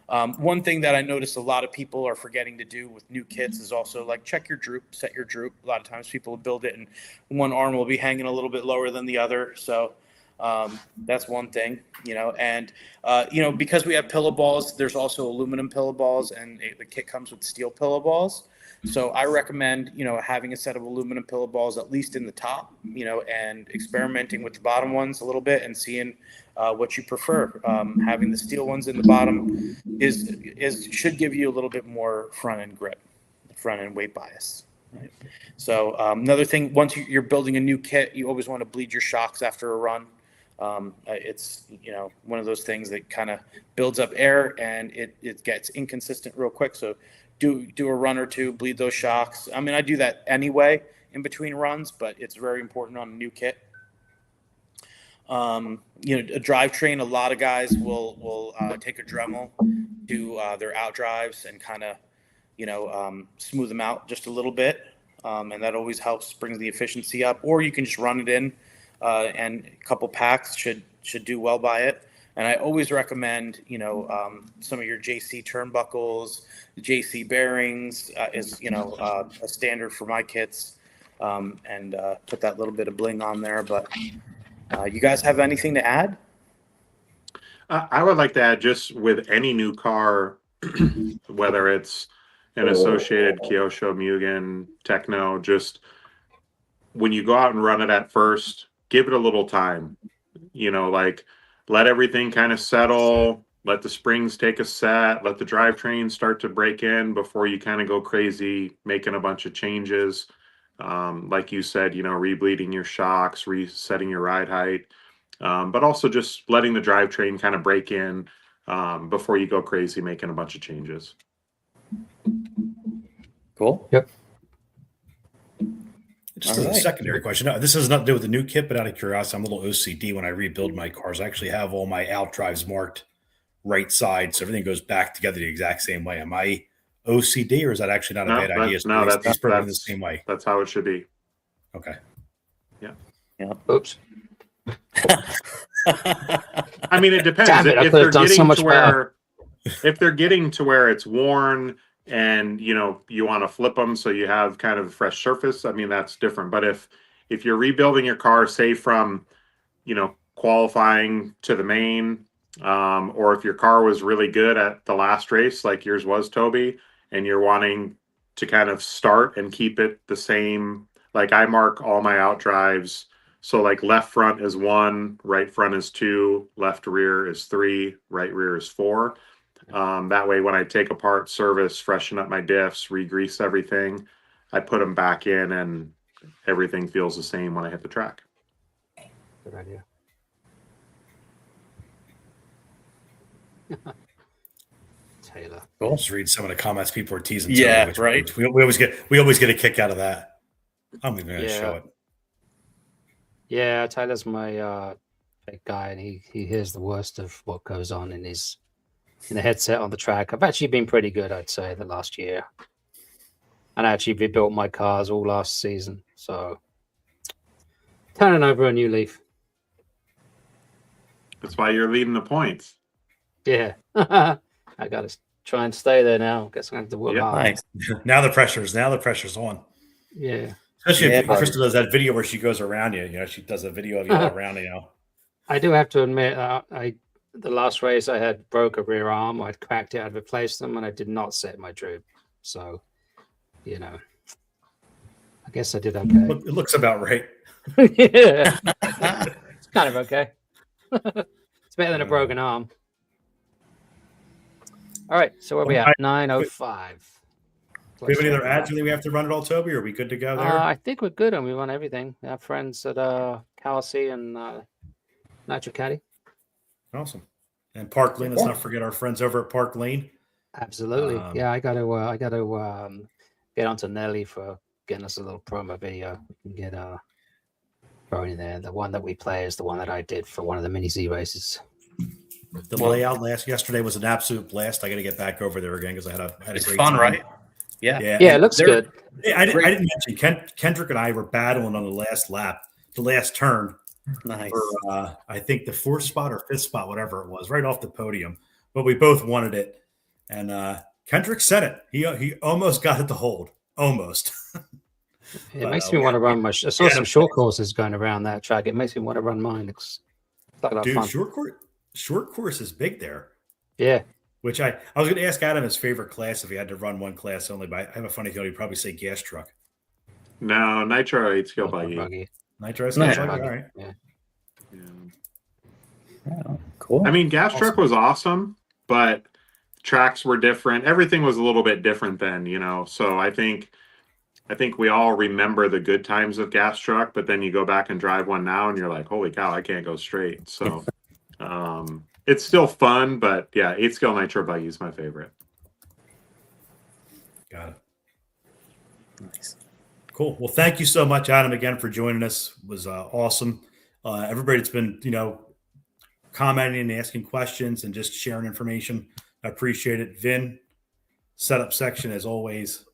One thing that I notice a lot of people are forgetting to do with new kits is also like check your droop, set your droop. A lot of times people will build it and one arm will be hanging a little bit lower than the other. So that's one thing, and because we have pillow balls, there's also aluminum pillow balls, and the kit comes with steel pillow balls. So I recommend, having a set of aluminum pillow balls, at least in the top, and experimenting with the bottom ones a little bit and seeing what you prefer. Having the steel ones in the bottom should give you a little bit more front end grip, front end weight bias. Right. So another thing, once you're building a new kit, you always want to bleed your shocks after a run. It's one of those things that kind of builds up air and it gets inconsistent real quick. So do a run or two, bleed those shocks. I mean, I do that anyway in between runs, but it's very important on a new kit. A drivetrain, a lot of guys will take a Dremel to their out drives and kind of smooth them out just a little bit, and that always helps, brings the efficiency up. Or you can just run it in, and a couple packs should do well by it. And I always recommend, some of your JC turnbuckles, JC bearings is, a standard for my kits, and put that little bit of bling on there. But you guys have anything to add? I would like to add, just with any new car, whether it's an Associated, Kyosho, Mugen, Techno, just when you go out and run it at first, give it a little time. Let everything kind of settle, let the springs take a set, let the drivetrain start to break in before you kind of go crazy making a bunch of changes. Like you said, rebleeding your shocks, resetting your ride height. but also just letting the drivetrain kind of break in before you go crazy making a bunch of changes. Cool. Yep. Just All as a right. secondary question, no, this has nothing to do with the new kit, but out of curiosity, I'm a little OCD when I rebuild my cars. I actually have all my out drives marked right side, so everything goes back together the exact same way. Am I OCD, or is that actually not a bad idea? It's programmed the same way. That's how it should be. Okay. Oops. I mean, it depends. Damn it, I If could they're have done getting so much to where, if they're getting to where it's worn and you want to flip them so you have kind of a fresh surface, I mean, that's different. But if you're rebuilding your car, say from qualifying to the main, or if your car was really good at the last race like yours was, Toby, and you're wanting to kind of start and keep it the same, like I mark all my out drives. So like left front is 1, right front is 2, left rear is 3, right rear is 4. That way, when I take apart, service, freshen up my diffs, re-grease everything, I put them back in, and everything feels the same when I hit the track. Good idea. Taylor. Cool. Just read some of the comments people are teasing. Yeah, Toby, right. We always get a kick out of that. I'm even going to Yeah. show it. Yeah, Taylor's my big guy, and he hears the worst of what goes on in the headset on the track. I've actually been pretty good, I'd say, the last year. And I actually rebuilt my cars all last season. So turning over a new leaf. That's why you're leading the points. Yeah. I got to try and stay there now. Guess I'm going to have to work hard. Nice. Now the pressure's on. Yeah. Especially if Yeah, Krista does that video where she goes around you. She does a video of you all around. I do have to admit, the last race I had broke a rear arm. I'd cracked it, I'd replaced them, and I did not set my droop. So, I guess I did okay. It looks about right. Yeah. It's kind of okay. It's better than a broken arm. All right, so where are we at? 9:05. Do we have any other ads? We have to run it all, Toby? Or are we good to go there? I think we're good, and we run everything. Our friends at Calcy and Nitro Caddy. Awesome. And Park Lane. Let's not forget our friends over at Park Lane. Absolutely. Yeah, I got to get onto Nelly for getting us a little promo video. We can get thrown in there. The one that we play is the one that I did for one of the mini Z races. The layout yesterday was an absolute blast. I got to get back over there again because I had a It's great fun, time. right? Yeah. Yeah, it looks good. I didn't mention Kendrick and I were battling on the last lap, the last turn. Nice. For, I think the 4th spot or 5th spot, whatever it was, right off the podium. But we both wanted it, and Kendrick said it. He almost got it to hold, almost. It makes me want to run my. I saw some short courses going around that track. It makes me want to run mine. It's like a lot of fun. Short course is big there. Yeah. Which I was going to ask Adam his favorite class if he had to run one class only, but I have a funny feeling he'd probably say gas truck. No, Nitro 8 skill buggy. Nitro Nice. gas truck. All right. Yeah. Oh, cool. I mean, gas truck was awesome, but tracks were different. Everything was a little bit different then, So I think we all remember the good times of gas truck, but then you go back and drive one now, and you're like, "Holy cow, I can't go straight." So, it's still fun, but yeah, 8 skill Nitro buggy is my favorite. Got it. Nice. Cool. Well, thank you so much, Adam, again for joining us. It was awesome. Everybody that's been, commenting and asking questions and just sharing information, I appreciate it. Vin, setup section as always,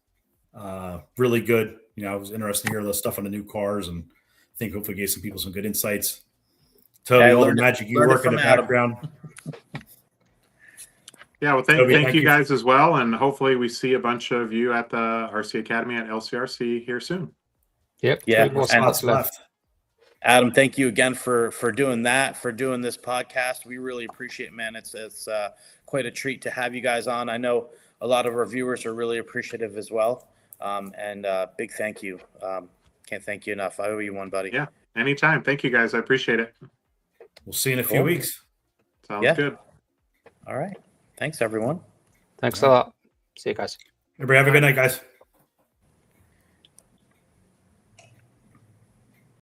really good. It was interesting to hear the stuff on the new cars, and I think hopefully gave some people some good insights. Toby, all the magic you work in the background. Yeah, well, thank you guys as well, and hopefully we see a bunch of you at the RC Academy at LCRC here soon. Yep. Yeah. 3 more spots left. Adam, thank you again for doing that, for doing this podcast. We really appreciate it, man. It's quite a treat to have you guys on. I know a lot of our viewers are really appreciative as well. And big thank you. Can't thank you enough. I owe you one, buddy. Yeah, anytime. Thank you guys. I appreciate it. We'll see you in a few weeks. Sounds good. All right. Thanks, everyone. Thanks a lot. See you guys. Everybody have a good night, guys.